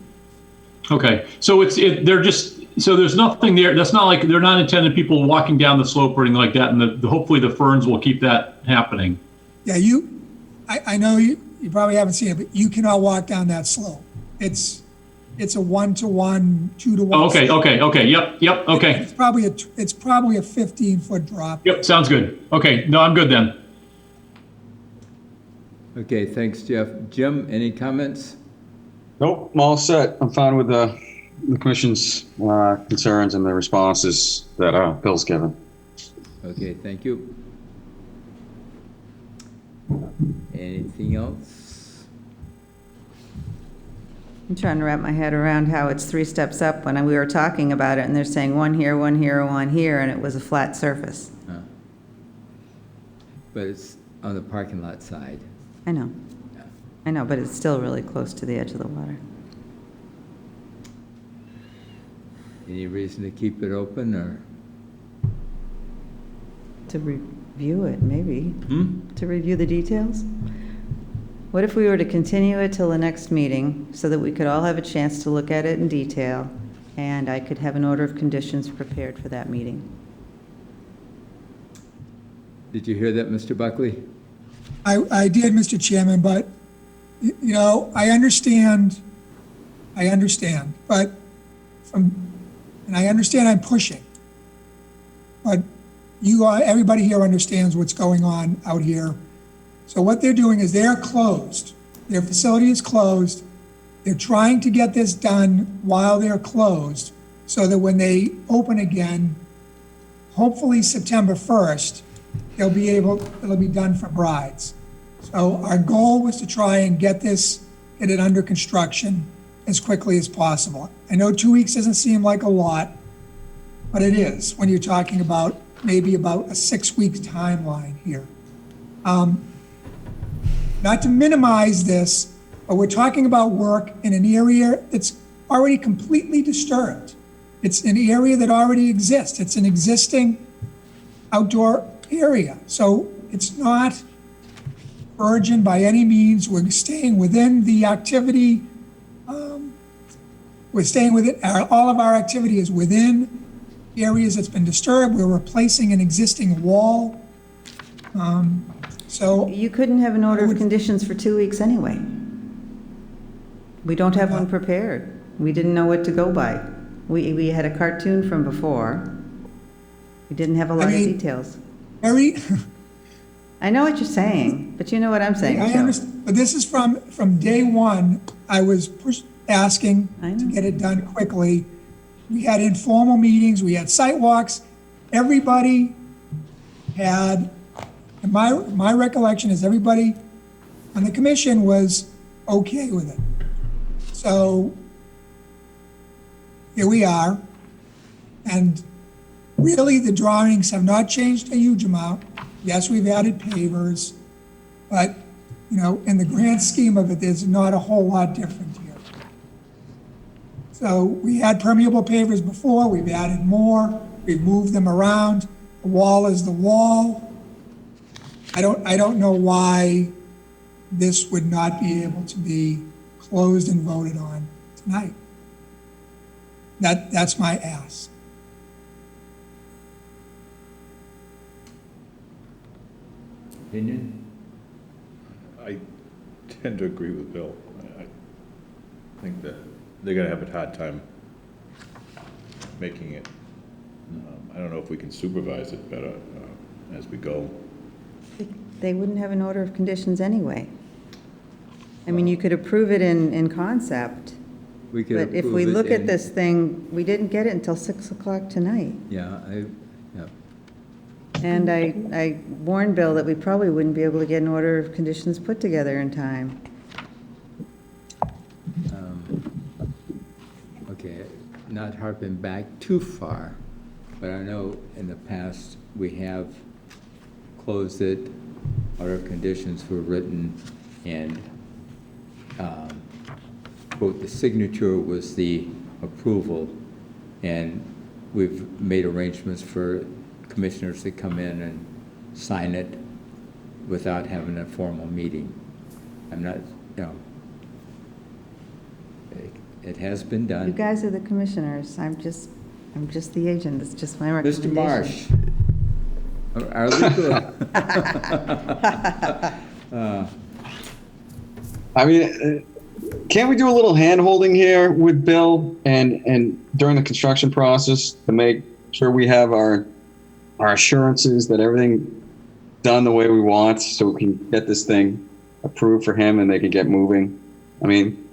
[SPEAKER 5] Okay, so so there's nothing there. That's not like, they're not intended people walking down the slope or anything like that, and hopefully the ferns will keep that happening.
[SPEAKER 7] Yeah, I know you probably haven't seen it, but you cannot walk down that slope. It's a 1-to-1, 2-to-1.
[SPEAKER 5] Oh, okay, yep, okay.
[SPEAKER 7] It's probably a 15-foot drop.
[SPEAKER 5] Yep, sounds good. Okay, no, I'm good then.
[SPEAKER 1] Okay, thanks, Jeff. Jim, any comments?
[SPEAKER 11] Nope, I'm all set. I'm fine with the commission's concerns and the responses that Bill's given.
[SPEAKER 1] Okay, thank you. Anything else?
[SPEAKER 3] I'm trying to wrap my head around how it's 3 steps up when we were talking about it, and they're saying 1 here, 1 here, 1 here, and it was a flat surface.
[SPEAKER 1] But it's on the parking lot side.
[SPEAKER 3] I know, but it's still really close to the edge of the water.
[SPEAKER 1] Any reason to keep it open, or?
[SPEAKER 3] To review it, maybe. To review the details? What if we were to continue it till the next meeting so that we could all have a chance to look at it in detail, and I could have an order of conditions prepared for that meeting?
[SPEAKER 1] Did you hear that, Mr. Buckley?
[SPEAKER 7] I did, Mr. Chairman, but, I understand, but and I understand I'm pushing, but everybody here understands what's going on out here. So what they're doing is they're closed. Their facility is closed. They're trying to get this done while they're closed so that when they open again, hopefully September 1st, it'll be done for brides. So our goal was to try and get it under construction as quickly as possible. I know 2 weeks doesn't seem like a lot, but it is when you're talking about maybe about a 6-week timeline here. Not to minimize this, but we're talking about work in an area that's already completely disturbed. It's an area that already exists. It's an existing outdoor area. So it's not virgin by any means. We're staying within the activity. We're staying within, all of our activity is within areas that's been disturbed. We're replacing an existing wall. So
[SPEAKER 3] You couldn't have an order of conditions for 2 weeks anyway. We don't have one prepared. We didn't know what to go by. We had a cartoon from before. We didn't have a lot of
[SPEAKER 7] mean-
[SPEAKER 3] details.
[SPEAKER 7] Very,
[SPEAKER 3] I know what you're saying, but you know what I'm saying,
[SPEAKER 7] I
[SPEAKER 3] too.
[SPEAKER 7] understand, but this is from day one, I was asking
[SPEAKER 3] I
[SPEAKER 7] to
[SPEAKER 3] know.
[SPEAKER 7] get it done quickly. We had informal meetings, we had site walks, everybody had, and my recollection is everybody on the commission was okay with it. So here we are, and really the drawings have not changed a huge amount. Yes, we've added pavers, but, you know, in the grand scheme of it, there's not a whole lot different here. So we had permeable pavers before, we've added more, we've moved them around. The wall is the wall. I don't know why this would not be able to be closed and voted on tonight. That's my ask.
[SPEAKER 1] Opinion?
[SPEAKER 4] I tend to agree with Bill. I think that they're gonna have a hard time making it. I don't know if we can supervise it better as we go.
[SPEAKER 3] They wouldn't have an order of conditions anyway. I mean, you could approve it in concept,
[SPEAKER 1] We could
[SPEAKER 3] but if
[SPEAKER 1] approve
[SPEAKER 3] we
[SPEAKER 1] it
[SPEAKER 3] look at
[SPEAKER 1] in-
[SPEAKER 3] this thing, we didn't get it until 6 o'clock tonight.
[SPEAKER 1] Yeah, yeah.
[SPEAKER 3] And I warned Bill that we probably wouldn't be able to get an order of conditions put together in time.
[SPEAKER 1] Okay, not harping back too far, but I know in the past, we have closed it, order of conditions were written, and quote, the signature was the approval, and we've made arrangements for commissioners to come in and sign it without having a formal meeting. I'm not, you know, it has been
[SPEAKER 3] You
[SPEAKER 1] done.
[SPEAKER 3] guys are the commissioners, I'm just the agent, it's just my
[SPEAKER 1] Mr.
[SPEAKER 3] recommendation.
[SPEAKER 1] Marsh, our legal,
[SPEAKER 11] I mean, can't we do a little hand-holding here with Bill and during the construction process to make sure we have our assurances that everything done the way we want so we can get this thing approved for him and they can get moving? I mean,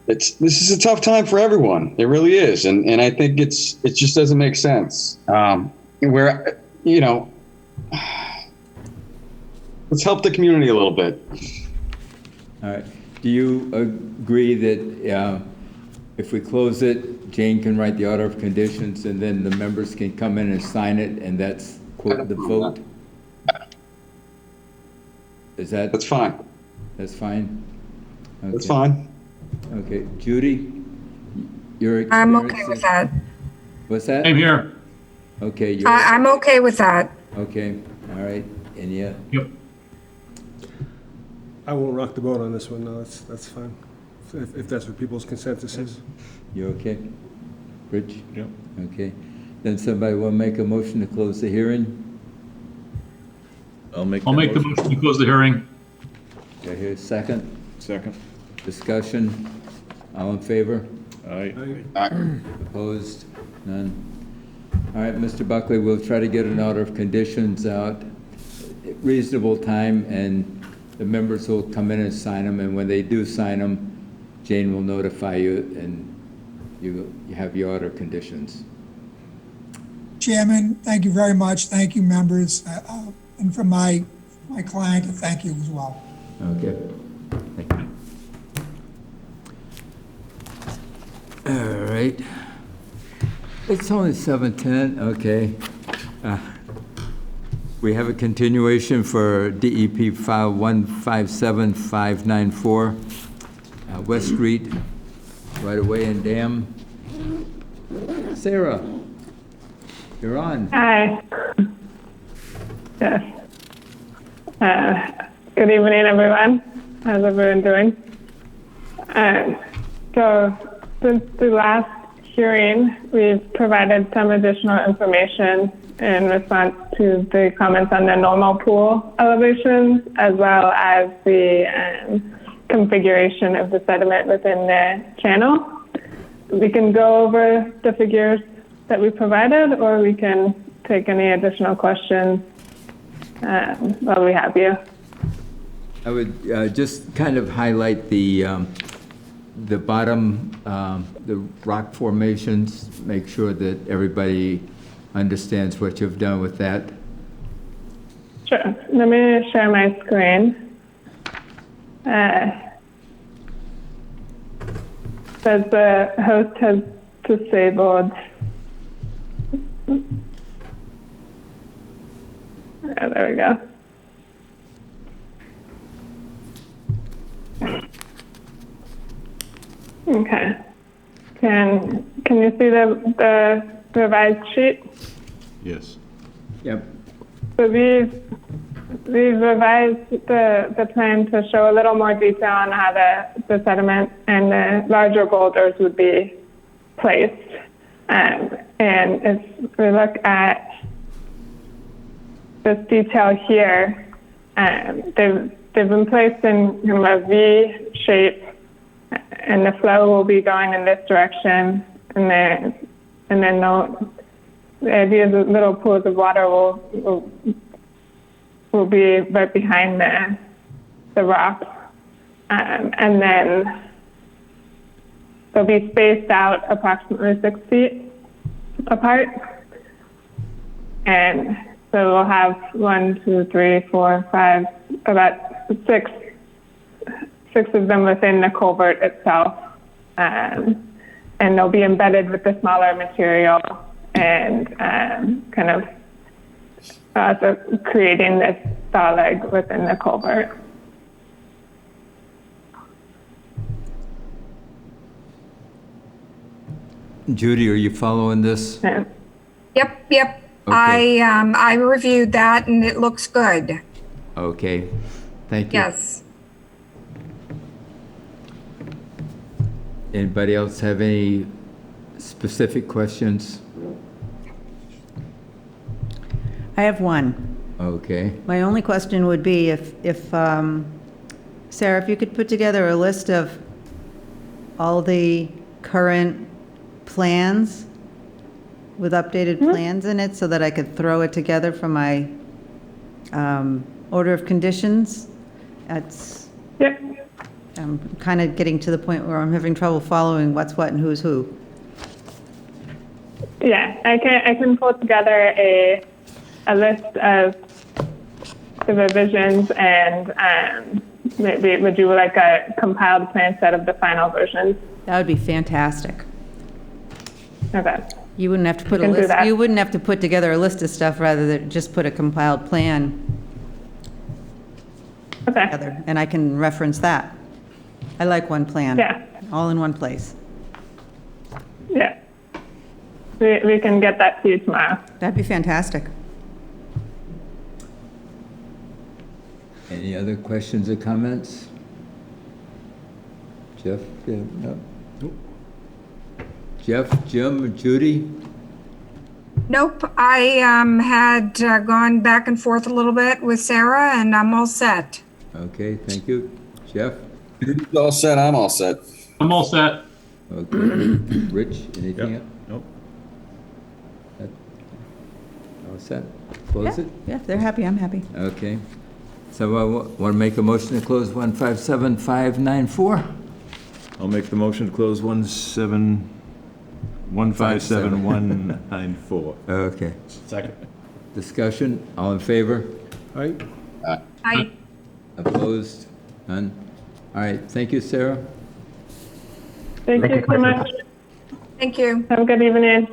[SPEAKER 11] this is a tough time for everyone. It really is. And I think it just doesn't make sense. Where, you know, let's help the community a little bit.
[SPEAKER 1] all right. Do you agree that if we close it, Jane can write the order of conditions and then the members can come in and sign it and that's, quote, the vote? Is that?
[SPEAKER 11] That's fine.
[SPEAKER 1] That's fine?
[SPEAKER 11] That's
[SPEAKER 1] Okay.
[SPEAKER 11] fine.
[SPEAKER 1] Okay, Judy, your experience?
[SPEAKER 10] I'm okay with that.
[SPEAKER 1] What's that?
[SPEAKER 5] Same here.
[SPEAKER 1] Okay, you're,
[SPEAKER 10] I'm okay with that.
[SPEAKER 1] okay, all right, and yeah,
[SPEAKER 5] Yep.
[SPEAKER 9] I won't rock the boat on this one, no, that's fine, if that's what people's consensus is.
[SPEAKER 1] you okay? Rich?
[SPEAKER 4] Yep.
[SPEAKER 1] Okay, then somebody will make a motion to close the hearing?
[SPEAKER 4] I'll make
[SPEAKER 5] I'll make the motion to close the hearing.
[SPEAKER 1] Do I hear a second?
[SPEAKER 4] Second.
[SPEAKER 1] Discussion? All in favor?
[SPEAKER 4] Aye.
[SPEAKER 1] Opposed? None? All right, Mr. Buckley, we'll try to get an order of conditions out at reasonable time, and the members will come in and sign them, and when they do sign them, Jane will notify you, and you have your order of conditions.
[SPEAKER 7] Chairman, thank you very much. Thank you, members. And from my client, thank you as well.
[SPEAKER 1] Okay. Thank you. All right. It's only 7:10, okay. We have a continuation for DEP file 157594, West Street, right away in Dam. Sarah, you're on.
[SPEAKER 12] Hi. Yes. Good evening, everyone. How's everyone doing? So since the last hearing, we've provided some additional information in response to the comments on the normal pool elevations, as well as the configuration of the sediment within the channel. we can go over the figures that we provided, or we can take any additional questions while we have you.
[SPEAKER 1] I would just kind of highlight the bottom, the rock formations, make sure that everybody understands what you've done with that.
[SPEAKER 12] Sure. Let me share my screen. Says the host has disabled. There we go. Okay. Can you see the revised sheet?
[SPEAKER 4] Yes.
[SPEAKER 1] Yep.
[SPEAKER 12] So we've revised the plan to show a little more detail on how the sediment and the larger boulders would be placed. And if we look at this detail here, they've been placed in kind of a V shape, and the flow will be going in this direction, and then the idea is that little pools of water will be right behind the rock, and then they'll be spaced out approximately 6 feet apart, and so we'll have 1, 2, 3, 4, 5, about six of them within the culvert itself, and they'll be embedded with the smaller material and kind of also creating this saw leg within the culvert.
[SPEAKER 1] Judy, are you following this?
[SPEAKER 12] Yeah.
[SPEAKER 10] Yep.
[SPEAKER 1] Okay.
[SPEAKER 10] I reviewed that and it looks good.
[SPEAKER 1] Okay, thank you.
[SPEAKER 10] Yes.
[SPEAKER 1] Anybody else have any specific questions?
[SPEAKER 3] I have one.
[SPEAKER 1] Okay.
[SPEAKER 3] My only question would be if Sarah, if you could put together a list of all the current plans with updated plans in it so that I could throw it together for my order of conditions.
[SPEAKER 12] Yep.
[SPEAKER 3] I'm kind of getting to the point where I'm having trouble following what's what and who's who.
[SPEAKER 12] Yeah, I can pull together a list of the revisions, and maybe would you like a compiled plan set of the final versions?
[SPEAKER 3] That would be fantastic.
[SPEAKER 12] Okay.
[SPEAKER 3] You wouldn't have to put a
[SPEAKER 12] can do
[SPEAKER 3] list,
[SPEAKER 12] that.
[SPEAKER 3] you wouldn't have to put together a list of stuff rather than just put a compiled plan
[SPEAKER 12] Okay.
[SPEAKER 3] together, and I can reference that. I like one plan.
[SPEAKER 12] Yeah.
[SPEAKER 3] All in one place.
[SPEAKER 12] Yeah. We can get that to you tomorrow.
[SPEAKER 3] That'd be fantastic.
[SPEAKER 1] Any other questions or comments? Jeff? No? Jeff, Jim, Judy?
[SPEAKER 10] Nope, I had gone back and forth a little bit with Sarah and I'm all set.
[SPEAKER 1] Okay, thank you. Jeff?
[SPEAKER 11] Who's all set? I'm all set.
[SPEAKER 5] I'm all set.
[SPEAKER 1] Okay. Rich, anything else?
[SPEAKER 4] Nope.
[SPEAKER 1] All set? Close it?
[SPEAKER 3] Yeah, if they're happy, I'm happy.
[SPEAKER 1] Okay. So I want to make a motion to close 157594?
[SPEAKER 4] I'll make the motion to close 157194.
[SPEAKER 1] Okay.
[SPEAKER 6] Second.
[SPEAKER 1] Discussion, all in favor?
[SPEAKER 9] All right?
[SPEAKER 10] I
[SPEAKER 1] Opposed? None? All right, thank you, Sarah.
[SPEAKER 12] Thank you so much.
[SPEAKER 10] Thank you.
[SPEAKER 12] Have a good evening.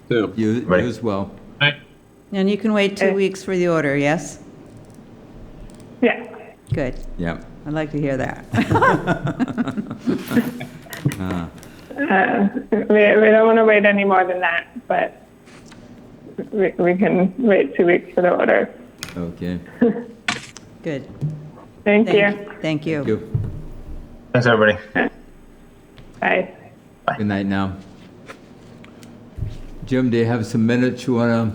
[SPEAKER 11] Too.
[SPEAKER 1] You as well.
[SPEAKER 5] Right.
[SPEAKER 3] And you can wait 2
[SPEAKER 12] Okay.
[SPEAKER 3] weeks for the order, yes?
[SPEAKER 12] Yeah.
[SPEAKER 3] Good.
[SPEAKER 1] Yeah.
[SPEAKER 3] I'd like to hear that.
[SPEAKER 12] We don't want to wait any more than that, but we can wait 2 weeks for the order.
[SPEAKER 1] Okay.
[SPEAKER 3] Good.
[SPEAKER 12] Thank you.
[SPEAKER 3] Thank you.
[SPEAKER 1] Thank you.
[SPEAKER 13] Thanks, everybody.
[SPEAKER 12] Bye.
[SPEAKER 1] Good night now. Jim, do you have some minutes you want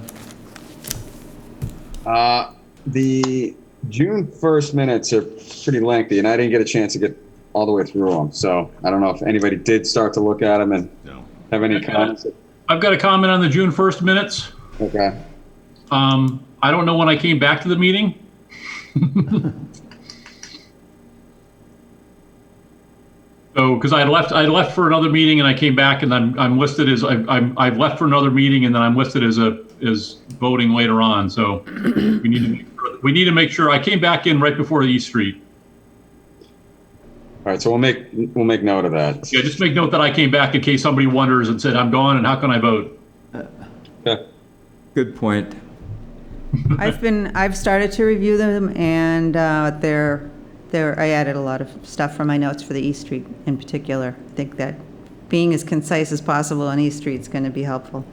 [SPEAKER 11] The June 1st minutes are pretty lengthy, and I didn't get a chance to get all the way through them. So I don't know if anybody did start to look at them and
[SPEAKER 4] No.
[SPEAKER 11] have any comments.
[SPEAKER 5] I've got a comment on the June 1st minutes.
[SPEAKER 11] Okay.
[SPEAKER 5] I don't know when I came back to the meeting. So, because I left for another meeting and I came back and I'm listed as, I've left for another meeting and then I'm listed as voting later on. So we need to make sure, I came back in right before East Street.
[SPEAKER 11] All right, so we'll make note of that.
[SPEAKER 5] Yeah, just make note that I came back in case somebody wonders and said, I'm gone and how can I vote?
[SPEAKER 11] Okay.
[SPEAKER 1] Good point.
[SPEAKER 3] I've started to review them, and I added a lot of stuff from my notes for the East Street in particular. I think that being as concise as possible on East Street is going to be helpful.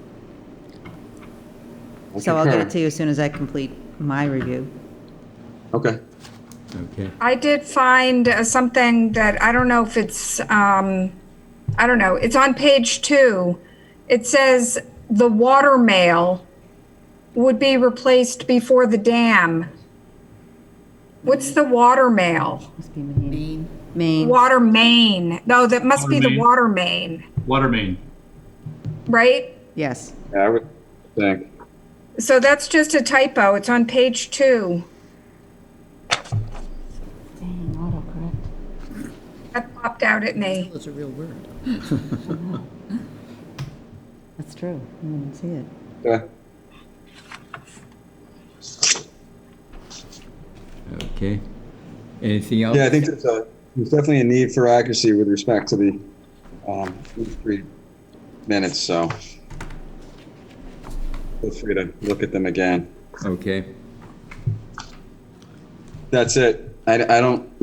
[SPEAKER 3] So I'll get it to you as soon as I complete my review.
[SPEAKER 11] Okay.
[SPEAKER 1] Okay.
[SPEAKER 10] I did find something that I don't know if it's, I don't know, it's on page 2. It says the water mail would be replaced before the dam. What's the water mail?
[SPEAKER 3] Must be Maine.
[SPEAKER 2] Maine.
[SPEAKER 10] Water main. No, that must
[SPEAKER 5] Water
[SPEAKER 10] be the
[SPEAKER 5] main.
[SPEAKER 10] water main,
[SPEAKER 5] Water main.
[SPEAKER 10] right?
[SPEAKER 3] Yes.
[SPEAKER 11] Yeah, I would think.
[SPEAKER 10] So that's just a typo. It's on page 2.
[SPEAKER 2] Dang, autocorrect.
[SPEAKER 10] That popped out at me.
[SPEAKER 2] That's a real word.
[SPEAKER 3] That's true. I didn't see it.
[SPEAKER 11] Yeah.
[SPEAKER 1] Okay. Anything else?
[SPEAKER 11] Yeah, I think there's definitely a need for accuracy with respect to the Spruce Street minutes, so feel free to look at them again.
[SPEAKER 1] Okay.
[SPEAKER 11] That's it. I don't,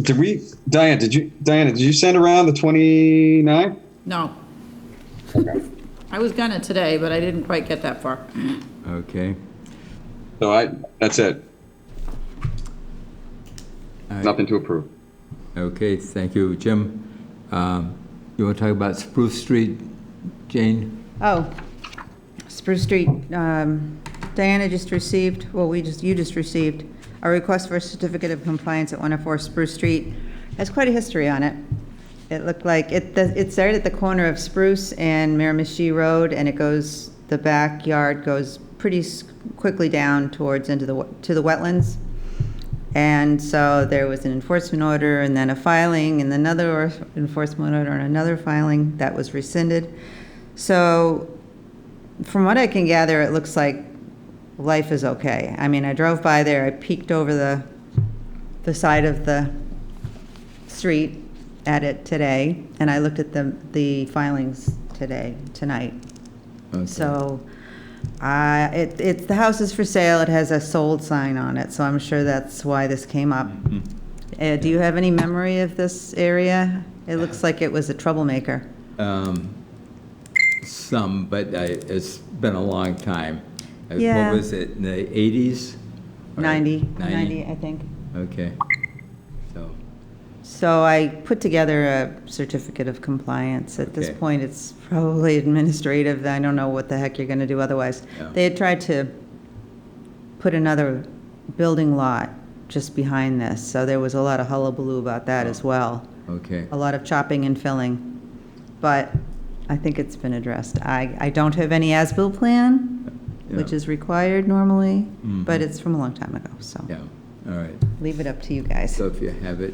[SPEAKER 11] Diana, did you send around the 29th?
[SPEAKER 2] No,
[SPEAKER 11] Okay.
[SPEAKER 2] I was gonna today, but I didn't quite get that far.
[SPEAKER 1] Okay.
[SPEAKER 11] So that's it.
[SPEAKER 1] All right.
[SPEAKER 11] Nothing to approve.
[SPEAKER 1] Okay, thank you. Jim, you want to talk about Spruce Street, Jane?
[SPEAKER 3] Oh, Spruce Street, Diana just received, you just received a request for a certificate of compliance at 104 Spruce Street. It has quite a history on it. It looked like, it started at the corner of Spruce and Miramichi Road, and the backyard goes pretty quickly down towards to the wetlands. And so there was an enforcement order and then a filing and another enforcement order and another filing that was rescinded. So from what I can gather, it looks like life is okay. I mean, I drove by there, I peeked over the side of the street at it today, and I looked at the filings tonight.
[SPEAKER 1] Okay.
[SPEAKER 3] So the house is for sale. It has a sold sign on it, so I'm sure that's why this came up. Do you have any memory of this area? It looks like it was a troublemaker.
[SPEAKER 1] Some, but it's been a long time.
[SPEAKER 3] Yeah.
[SPEAKER 1] What was it, in the 80s? Or
[SPEAKER 3] 90,
[SPEAKER 1] 90?
[SPEAKER 3] I think.
[SPEAKER 1] Okay.
[SPEAKER 3] So I put together a certificate of compliance. At this
[SPEAKER 1] Okay.
[SPEAKER 3] point, it's probably administrative. I don't know what the heck you're going to do otherwise.
[SPEAKER 1] Yeah.
[SPEAKER 3] They had tried to put another building lot just behind this, so there was a lot of hullabaloo about that as well.
[SPEAKER 1] Okay.
[SPEAKER 3] A lot of chopping and filling, but I think it's been addressed. I don't have any as-built plan, which
[SPEAKER 1] Yeah.
[SPEAKER 3] is required normally,
[SPEAKER 1] Mhm.
[SPEAKER 3] but it's from a long time ago, so
[SPEAKER 1] Yeah, all right.
[SPEAKER 3] leave it up to you guys.
[SPEAKER 1] So if you have it,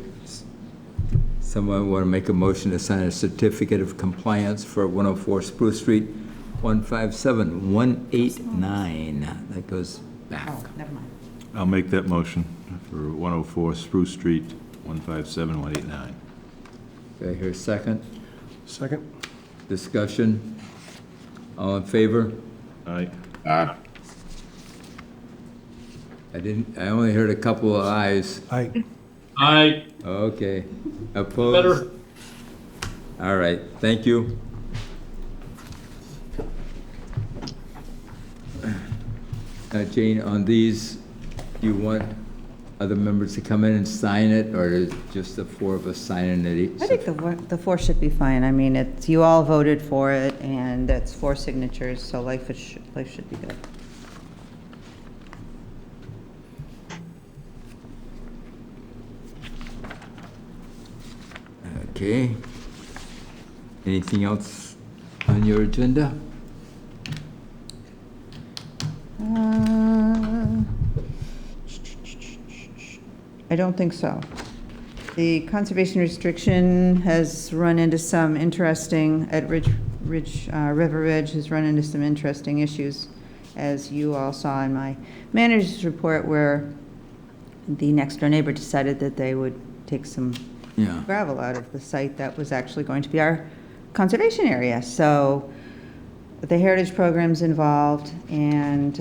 [SPEAKER 1] someone want to make a motion to sign a certificate of compliance for 104 Spruce Street, 157189. That goes back.
[SPEAKER 3] Oh, never mind.
[SPEAKER 4] I'll make that motion for 104 Spruce Street, 157189.
[SPEAKER 1] Do I hear a second?
[SPEAKER 9] Second?
[SPEAKER 1] Discussion? All in favor?
[SPEAKER 4] Aye.
[SPEAKER 11] Ah.
[SPEAKER 1] I only heard a couple of ayes.
[SPEAKER 9] Aye.
[SPEAKER 5] I,
[SPEAKER 1] Okay. Opposed?
[SPEAKER 5] better,
[SPEAKER 1] All right, thank you. Jane, on these, do you want other members to come in and sign it, or is just the four of us signing it each?
[SPEAKER 3] I think the four should be fine. I mean, you all voted for it, and that's 4 signatures, so life should be good.
[SPEAKER 1] Okay. Anything else on your agenda?
[SPEAKER 3] I don't think so. The conservation restriction has run into some interesting, at River Ridge has run into some interesting issues, as you all saw in my manager's report, where the next door neighbor decided that they would take some
[SPEAKER 1] Yeah.
[SPEAKER 3] gravel out of the site that was actually going to be our conservation area. So the heritage program's involved, and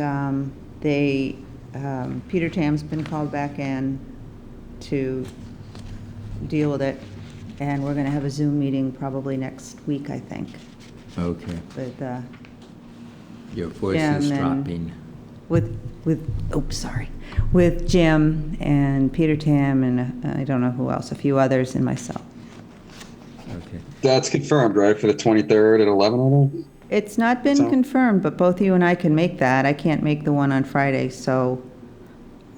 [SPEAKER 3] Peter Tam's been called back in to deal with it, and we're going to have a Zoom meeting probably next week, I think,
[SPEAKER 1] Okay.
[SPEAKER 3] with
[SPEAKER 1] Your voice is
[SPEAKER 3] Jim and-
[SPEAKER 1] dropping.
[SPEAKER 3] with Jim and Peter Tam and I don't know who else, a few others and myself.
[SPEAKER 1] Okay.
[SPEAKER 11] That's confirmed, right, for the 23rd at 11, I think?
[SPEAKER 3] It's not been
[SPEAKER 11] So-
[SPEAKER 3] confirmed, but both you and I can make that. I can't make the one on Friday, so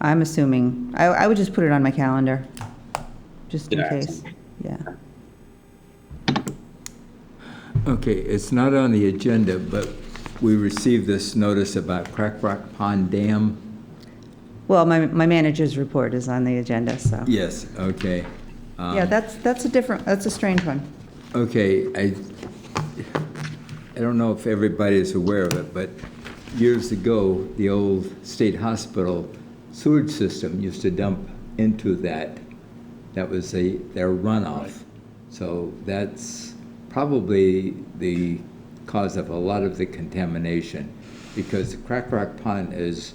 [SPEAKER 3] I'm assuming, I would just put it on my calendar, just in
[SPEAKER 11] Yeah.
[SPEAKER 3] case. Yeah.
[SPEAKER 1] Okay, it's not on the agenda, but we received this notice about Crack Rock Pond Dam.
[SPEAKER 3] Well, my manager's report is on the agenda, so.
[SPEAKER 1] Yes, okay.
[SPEAKER 3] Yeah, that's a strange one.
[SPEAKER 1] Okay, I don't know if everybody is aware of it, but years ago, the old state hospital sewage system used to dump into that. That was their runoff. So that's probably the cause of a lot of the contamination, because Crack Rock Pond is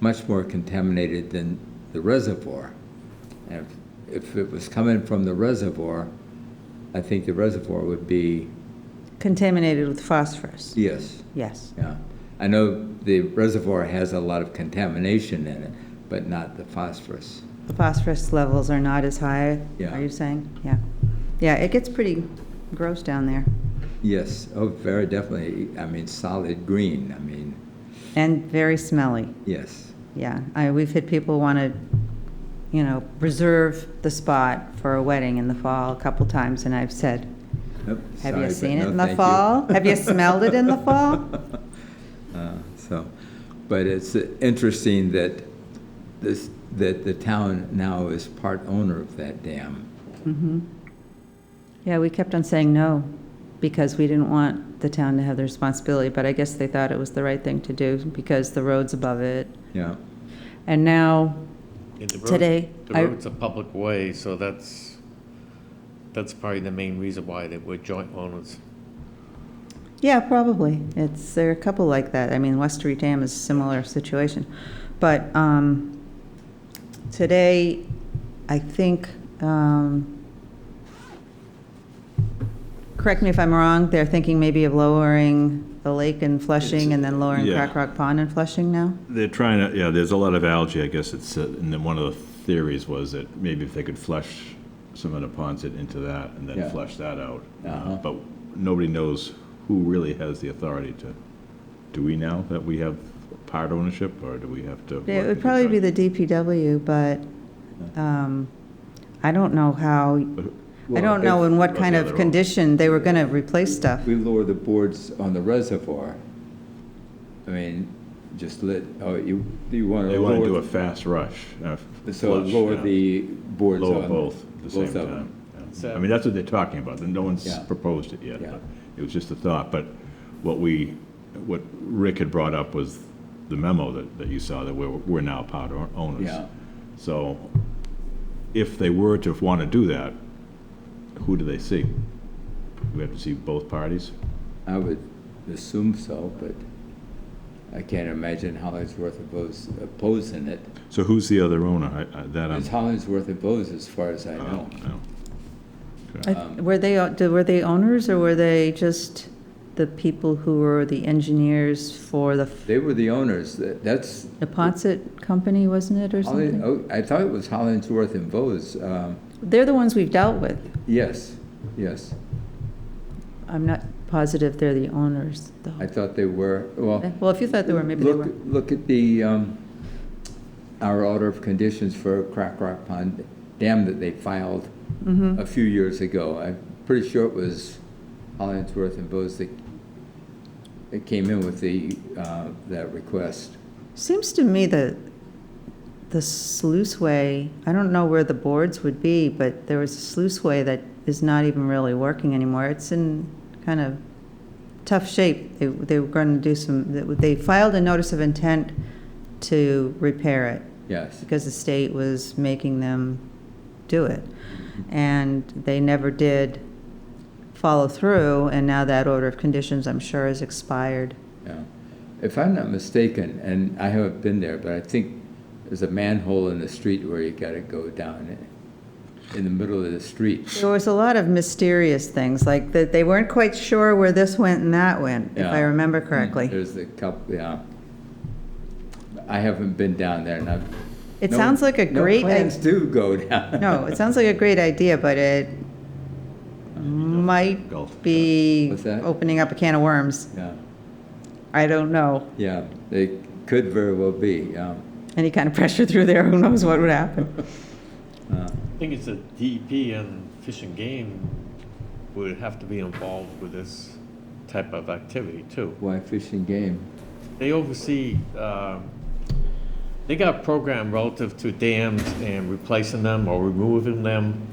[SPEAKER 1] much more contaminated than the reservoir. And if it was coming from the reservoir, I think the reservoir would be,
[SPEAKER 3] Contaminated with phosphorus.
[SPEAKER 1] yes,
[SPEAKER 3] Yes.
[SPEAKER 1] yeah. I know the reservoir has a lot of contamination in it, but not the phosphorus.
[SPEAKER 3] The phosphorus levels are not as high,
[SPEAKER 1] Yeah.
[SPEAKER 3] are you saying? Yeah. Yeah, it gets pretty gross down there.
[SPEAKER 1] Yes, oh, very definitely. I mean, solid green, I mean,
[SPEAKER 3] And very smelly.
[SPEAKER 1] yes.
[SPEAKER 3] Yeah. We've had people want to, reserve the spot for a wedding in the fall a couple times, and I've said,
[SPEAKER 1] Nope,
[SPEAKER 3] have
[SPEAKER 1] sorry,
[SPEAKER 3] you
[SPEAKER 1] but
[SPEAKER 3] seen it
[SPEAKER 1] no,
[SPEAKER 3] in the
[SPEAKER 1] thank you.
[SPEAKER 3] fall? Have you smelled it in the fall?
[SPEAKER 1] But it's interesting that that the town now is part owner of that dam.
[SPEAKER 3] Mm-hmm. Yeah, we kept on saying no, because we didn't want the town to have the responsibility, but I guess they thought it was the right thing to do, because the road's above it.
[SPEAKER 1] Yeah,
[SPEAKER 3] And now,
[SPEAKER 6] Yeah, the road-
[SPEAKER 3] today,
[SPEAKER 6] The road's a public way, so that's probably the main reason why they were joint owners.
[SPEAKER 3] yeah, probably. There are a couple like that. I mean, Westery Dam is a similar situation. But today, I think, correct me if I'm wrong, they're thinking maybe of lowering the lake and Flushing and then lowering
[SPEAKER 4] Yeah.
[SPEAKER 3] Crack Rock Pond and Flushing now?
[SPEAKER 4] They're trying to, yeah, there's a lot of algae, I guess it's, and then one of the theories was that maybe if they could flush some of the ponds into that and then
[SPEAKER 1] Yeah.
[SPEAKER 4] flush that out.
[SPEAKER 1] Uh-huh.
[SPEAKER 4] But nobody knows who really has the authority to, do we now that we have part ownership, or do we have to? work
[SPEAKER 3] It would
[SPEAKER 4] in
[SPEAKER 3] probably be
[SPEAKER 4] conjunction?
[SPEAKER 3] the DPW, but I don't know how, I
[SPEAKER 1] Well,
[SPEAKER 3] don't know in what
[SPEAKER 4] What's
[SPEAKER 3] kind
[SPEAKER 4] the
[SPEAKER 3] of
[SPEAKER 4] other
[SPEAKER 3] condition they were going to replace stuff.
[SPEAKER 1] we lower the boards on the reservoir. I mean, just let, you want
[SPEAKER 4] They
[SPEAKER 1] to
[SPEAKER 4] want to do a
[SPEAKER 1] lower,
[SPEAKER 4] fast rush.
[SPEAKER 1] so
[SPEAKER 4] flush,
[SPEAKER 1] lower
[SPEAKER 4] yeah.
[SPEAKER 1] the boards on.
[SPEAKER 4] Lower both at the same
[SPEAKER 1] both of
[SPEAKER 4] time.
[SPEAKER 1] them.
[SPEAKER 4] yeah.
[SPEAKER 6] So-
[SPEAKER 4] I mean, that's what they're talking about, and no one's
[SPEAKER 1] Yeah.
[SPEAKER 4] proposed it yet.
[SPEAKER 1] Yeah.
[SPEAKER 4] But it was just a thought, but what Rick had brought up was the memo that you saw, that we're now part owners.
[SPEAKER 1] Yeah.
[SPEAKER 4] So if they were to want to do that, who do they see? We have to see both parties?
[SPEAKER 1] I would assume so, but I can't imagine Hollingsworth opposing it.
[SPEAKER 4] So who's the other owner?
[SPEAKER 1] It's Hollingsworth opposed, as far as I know.
[SPEAKER 3] Were they owners, or were they just the people who were the engineers for the
[SPEAKER 1] They were the owners. That's,
[SPEAKER 3] Neponset Company, wasn't it, or something?
[SPEAKER 1] I thought it was Hollingsworth and Bose.
[SPEAKER 3] They're the ones we've dealt with.
[SPEAKER 1] Yes, yes.
[SPEAKER 3] I'm not positive they're the owners, though.
[SPEAKER 1] I thought they were, well.
[SPEAKER 3] Well, if you thought they were, maybe they were.
[SPEAKER 1] Look at the, our order of conditions for Crack Rock Pond Dam that they filed a few years ago. I'm pretty sure it was Hollingsworth and Bose that came in with that request.
[SPEAKER 3] Seems to me that the sluiceway, I don't know where the boards would be, but there was a sluiceway that is not even really working anymore. It's in kind of tough shape. They were going to do they filed a notice of intent to repair it.
[SPEAKER 1] Yes.
[SPEAKER 3] Because the state was making them do it. And they never did follow through, and now that order of conditions, I'm sure, is expired.
[SPEAKER 1] Yeah. If I'm not mistaken, and I haven't been there, but I think there's a manhole in the street where you got to go down in the middle of the street.
[SPEAKER 3] There was a lot of mysterious things, like that they weren't quite sure where this went and that went, if I remember correctly.
[SPEAKER 1] There's a couple, yeah. I haven't been down there, and
[SPEAKER 3] It sounds like a great.
[SPEAKER 1] No plans do go down.
[SPEAKER 3] No, it sounds like a great idea, but it might be
[SPEAKER 1] What's that?
[SPEAKER 3] opening up a can of worms.
[SPEAKER 1] Yeah.
[SPEAKER 3] I don't know.
[SPEAKER 1] Yeah, they could very well be.
[SPEAKER 3] Any kind of pressure through there, who knows what would happen.
[SPEAKER 6] I think it's a DEP and Fish and Game would have to be involved with this type of activity too.
[SPEAKER 1] Why Fish and Game?
[SPEAKER 6] They oversee, they got a program relative to dams and replacing them or removing them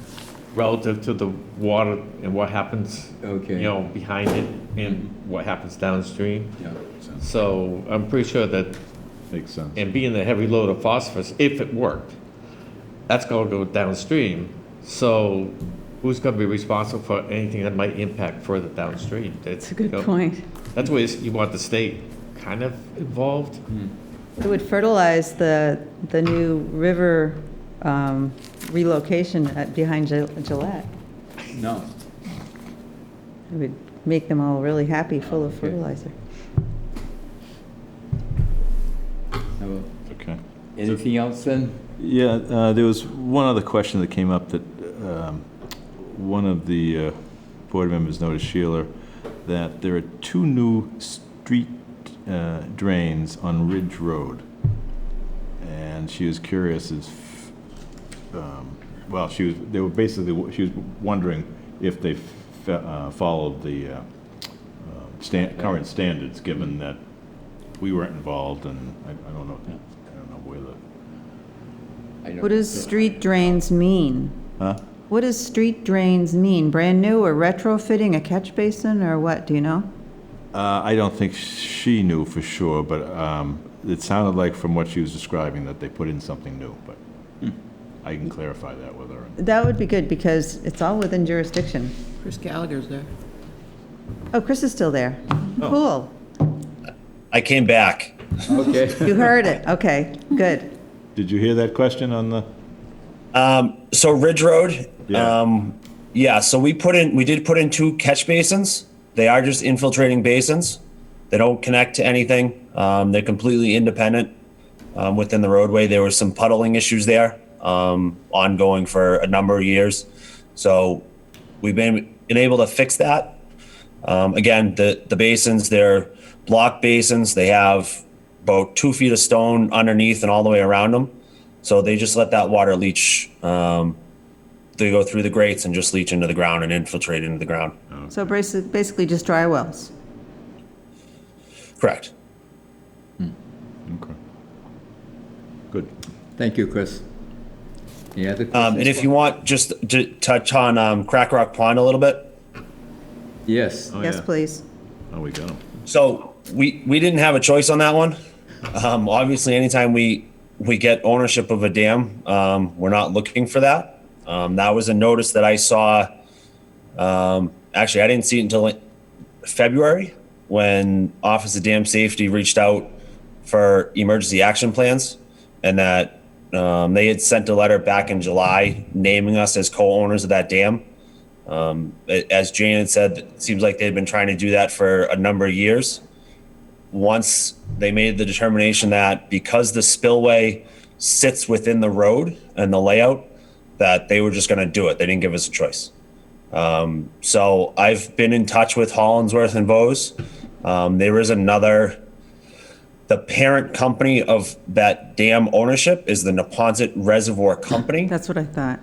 [SPEAKER 6] relative to the water and what happens, behind it and what happens downstream.
[SPEAKER 1] Yeah.
[SPEAKER 6] So I'm pretty sure that
[SPEAKER 4] makes sense.
[SPEAKER 6] And being the heavy load of phosphorus, if it worked, that's going to go downstream. So who's going to be responsible for anything that might impact further downstream?
[SPEAKER 3] That's a good point.
[SPEAKER 6] That's where you want the state kind of involved.
[SPEAKER 3] It would fertilize the new river relocation behind Gillette.
[SPEAKER 1] No.
[SPEAKER 3] It would make them all really happy, full of fertilizer.
[SPEAKER 4] Okay.
[SPEAKER 1] Anything else then?
[SPEAKER 4] Yeah, there was one other question that came up that one of the board members noticed, Sheila, that there are 2 new street drains on Ridge Road. And she was curious she was wondering if they followed the current standards, given that we weren't involved, and I don't know where the.
[SPEAKER 3] What does street drains mean?
[SPEAKER 4] Huh?
[SPEAKER 3] What does street drains mean? Brand new or retrofitting a catch basin, or what, do you know?
[SPEAKER 4] I don't think she knew for sure, but it sounded like from what she was describing that they put in something new, but I can clarify that with her.
[SPEAKER 3] That would be good, because it's all within jurisdiction.
[SPEAKER 2] Chris Gallagher's there.
[SPEAKER 3] Oh, Chris is still there. Cool.
[SPEAKER 14] I came back.
[SPEAKER 1] Okay.
[SPEAKER 3] You heard it. Okay, good.
[SPEAKER 4] Did you hear that question on the?
[SPEAKER 14] So Ridge Road,
[SPEAKER 4] Yeah.
[SPEAKER 14] so we did put in 2 catch basins. They are just infiltrating basins. They don't connect to anything. They're completely independent within the roadway. There were some puddling issues there, ongoing for a number of years. So we've been able to fix that. Again, the basins, they're block basins. They have about 2 feet of stone underneath and all the way around them. So they just let that water leach. They go through the grates and just leach into the ground and infiltrate into the ground.
[SPEAKER 3] So basically just dry wells.
[SPEAKER 14] Correct.
[SPEAKER 4] Okay. Good.
[SPEAKER 1] Thank you, Chris. Any other questions?
[SPEAKER 14] And if you want, just to touch on Crack Rock Pond a little bit.
[SPEAKER 1] Yes.
[SPEAKER 4] Oh,
[SPEAKER 3] Yes,
[SPEAKER 4] yeah.
[SPEAKER 3] please.
[SPEAKER 4] Oh, we got them.
[SPEAKER 14] So we didn't have a choice on that one. Obviously, anytime we get ownership of a dam, we're not looking for that. That was a notice that I saw. Actually, I didn't see it until February when Office of Dam Safety reached out for emergency action plans, and that they had sent a letter back in July naming us as co-owners of that dam. As Jane had said, it seems like they've been trying to do that for a number of years. Once they made the determination that because the spillway sits within the road and the layout, that they were just going to do it. They didn't give us a choice. So I've been in touch with Hollingsworth and Bose. There is the parent company of that dam ownership is the Neponset Reservoir Company.
[SPEAKER 3] That's what I thought.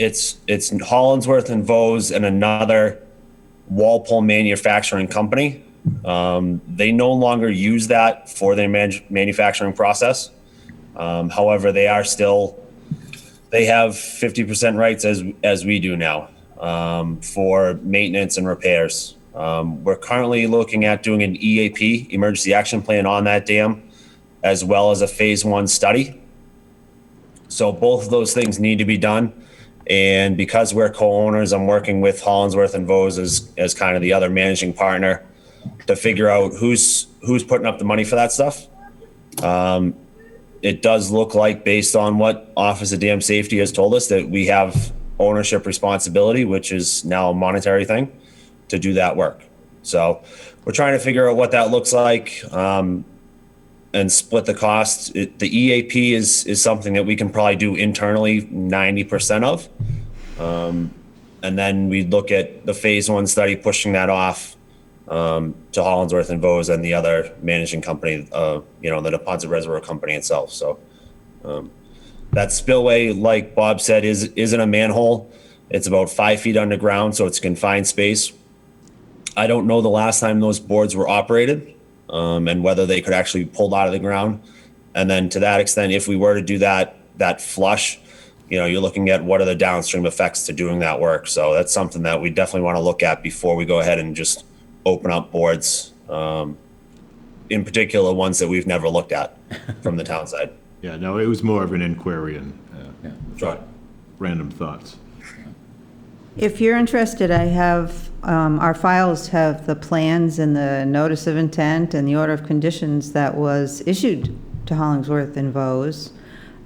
[SPEAKER 14] It's Hollingsworth and Vose and another Walpole manufacturing company. They no longer use that for their manufacturing process. However, they have 50% rights as we do now, for maintenance and repairs. We're currently looking at doing an EAP, emergency action plan, on that dam, as well as a phase 1 study. So both of those things need to be done. And because we're co-owners, I'm working with Hollingsworth and Vose as kind of the other managing partner to figure out who's putting up the money for that stuff. It does look like, based on what Office of Dam Safety has told us, that we have ownership responsibility, which is now a monetary thing, to do that work. So we're trying to figure out what that looks like, and split the cost. The EAP is something that we can probably do internally 90% of. And then we look at the phase 1 study, pushing that off to Hollingsworth and Vose and the other managing company, the Deposit Reservoir Company itself. So that spillway, like Bob said, isn't a manhole. It's about 5 feet underground, so it's confined space. I don't know the last time those boards were operated, and whether they could actually be pulled out of the ground. And then to that extent, if we were to do that flush, you're looking at what are the downstream effects to doing that work. So that's something that we definitely want to look at before we go ahead and just open up boards, in particular ones that we've never looked at from the town side.
[SPEAKER 4] Yeah, no, it was more of an inquiry and
[SPEAKER 14] Sure.
[SPEAKER 4] random thoughts.
[SPEAKER 3] If you're interested, I have, our files have the plans and the notice of intent and the order of conditions that was issued to Hollingsworth and Vose.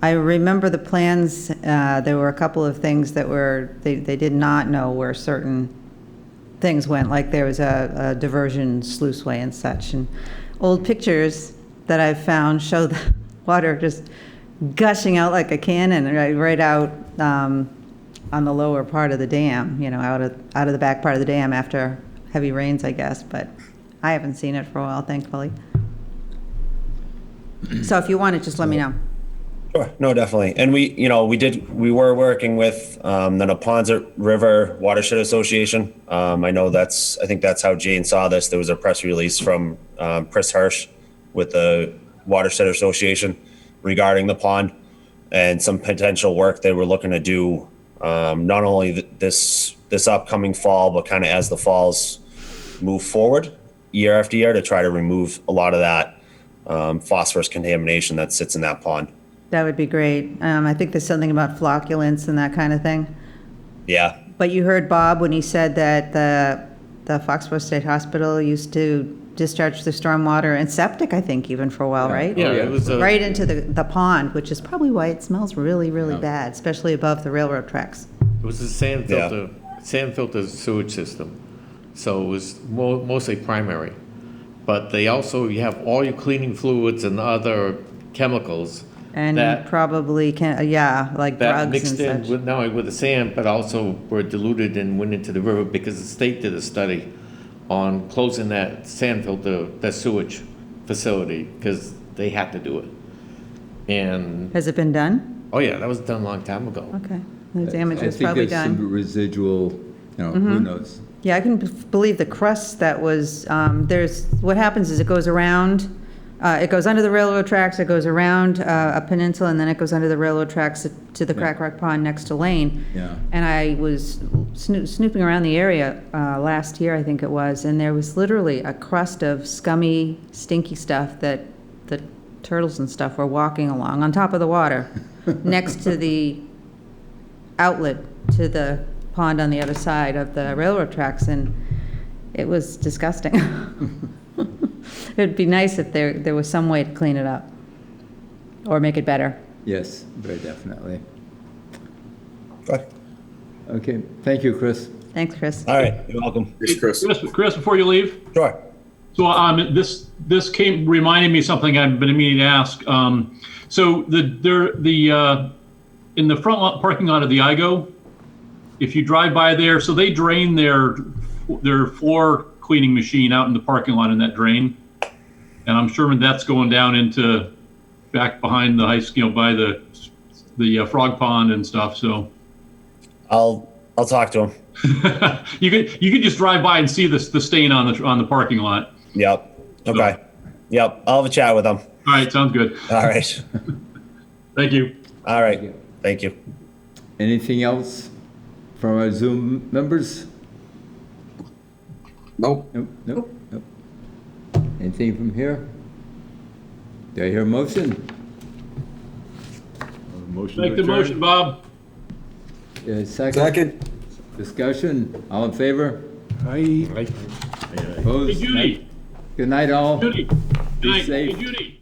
[SPEAKER 3] I remember the plans, there were a couple of things that they did not know where certain things went, like there was a diversion sluiceway and such. And old pictures that I've found show the water just gushing out like a cannon right out on the lower part of the dam, out of the back part of the dam after heavy rains, I guess. But I haven't seen it for a while, thankfully. So if you want it, just let me know.
[SPEAKER 14] Sure, no, definitely. And we were working with the Neponset River Watershed Association. I think that's how Jane saw this. There was a press release from Chris Hirsch with the Watershed Association regarding the pond and some potential work they were looking to do, not only this upcoming fall, but kind of as the falls move forward year after year, to try to remove a lot of that phosphorus contamination that sits in that pond.
[SPEAKER 3] That would be great. I think there's something about flocculants and that kind of thing.
[SPEAKER 14] Yeah.
[SPEAKER 3] But you heard Bob when he said that the Foxboro State Hospital used to discharge the stormwater and septic, I think, even for a while, right?
[SPEAKER 6] Yeah, it was
[SPEAKER 3] right into the pond, which is probably why it smells really, really bad, especially above the railroad tracks.
[SPEAKER 6] It was a sand filter sewage system, so it was mostly primary. But you have all your cleaning fluids and other chemicals.
[SPEAKER 3] And
[SPEAKER 6] that
[SPEAKER 3] probably like
[SPEAKER 6] that
[SPEAKER 3] drugs
[SPEAKER 6] mixed
[SPEAKER 3] and
[SPEAKER 6] in
[SPEAKER 3] such.
[SPEAKER 6] with, not only with the sand, but also were diluted and went into the river, because the state did a study on closing that sand filter, that sewage facility, because they had to do it. And
[SPEAKER 3] Has it been done?
[SPEAKER 6] oh yeah, that was done a long time ago.
[SPEAKER 3] Okay. The damage
[SPEAKER 1] I
[SPEAKER 3] was
[SPEAKER 1] think
[SPEAKER 3] probably
[SPEAKER 1] there's
[SPEAKER 3] done.
[SPEAKER 1] some residual, who knows?
[SPEAKER 3] Yeah, I can believe the crust that was, what happens is it goes around, it goes under the railroad tracks, it goes around a peninsula, and then it goes under the railroad tracks to the Crack Rock Pond next to Lane.
[SPEAKER 1] Yeah.
[SPEAKER 3] And I was snooping around the area last year, I think it was, and there was literally a crust of scummy, stinky stuff that the turtles and stuff were walking along on top of the water, next to the outlet to the pond on the other side of the railroad tracks, and it was disgusting. It'd be nice if there was some way to clean it up or make it better.
[SPEAKER 1] Yes, very definitely.
[SPEAKER 14] Okay.
[SPEAKER 1] Okay, thank you, Chris.
[SPEAKER 3] Thanks, Chris.
[SPEAKER 14] All right, you're welcome.
[SPEAKER 5] Chris, before you leave.
[SPEAKER 14] Sure.
[SPEAKER 5] So this reminded me of something I've been meaning to ask. So in the front parking lot of the IGO, if you drive by there, so they drain their floor cleaning machine out in the parking lot in that drain, and I'm sure that's going down into back behind the high school by the frog pond and stuff. So
[SPEAKER 14] I'll talk to him.
[SPEAKER 5] You could just drive by and see the stain on the parking lot.
[SPEAKER 14] Yep. Okay. Yep. I'll have a chat with him.
[SPEAKER 5] All right, sounds good.
[SPEAKER 14] All right.
[SPEAKER 5] Thank you.
[SPEAKER 14] All right. Thank you.
[SPEAKER 1] Anything else from our Zoom members?
[SPEAKER 11] Nope.
[SPEAKER 1] Nope. Anything from here? Do I hear a motion?
[SPEAKER 4] Motion to
[SPEAKER 5] Make the
[SPEAKER 4] adjourn?
[SPEAKER 5] motion, Bob.
[SPEAKER 1] Second?
[SPEAKER 11] Second.
[SPEAKER 1] Discussion? All in favor?
[SPEAKER 9] I.
[SPEAKER 5] Hey,
[SPEAKER 1] Opposed?
[SPEAKER 5] Judy.
[SPEAKER 1] Good night, all.
[SPEAKER 5] Judy.
[SPEAKER 1] Be
[SPEAKER 5] Night.
[SPEAKER 1] safe.
[SPEAKER 5] Hey, Judy.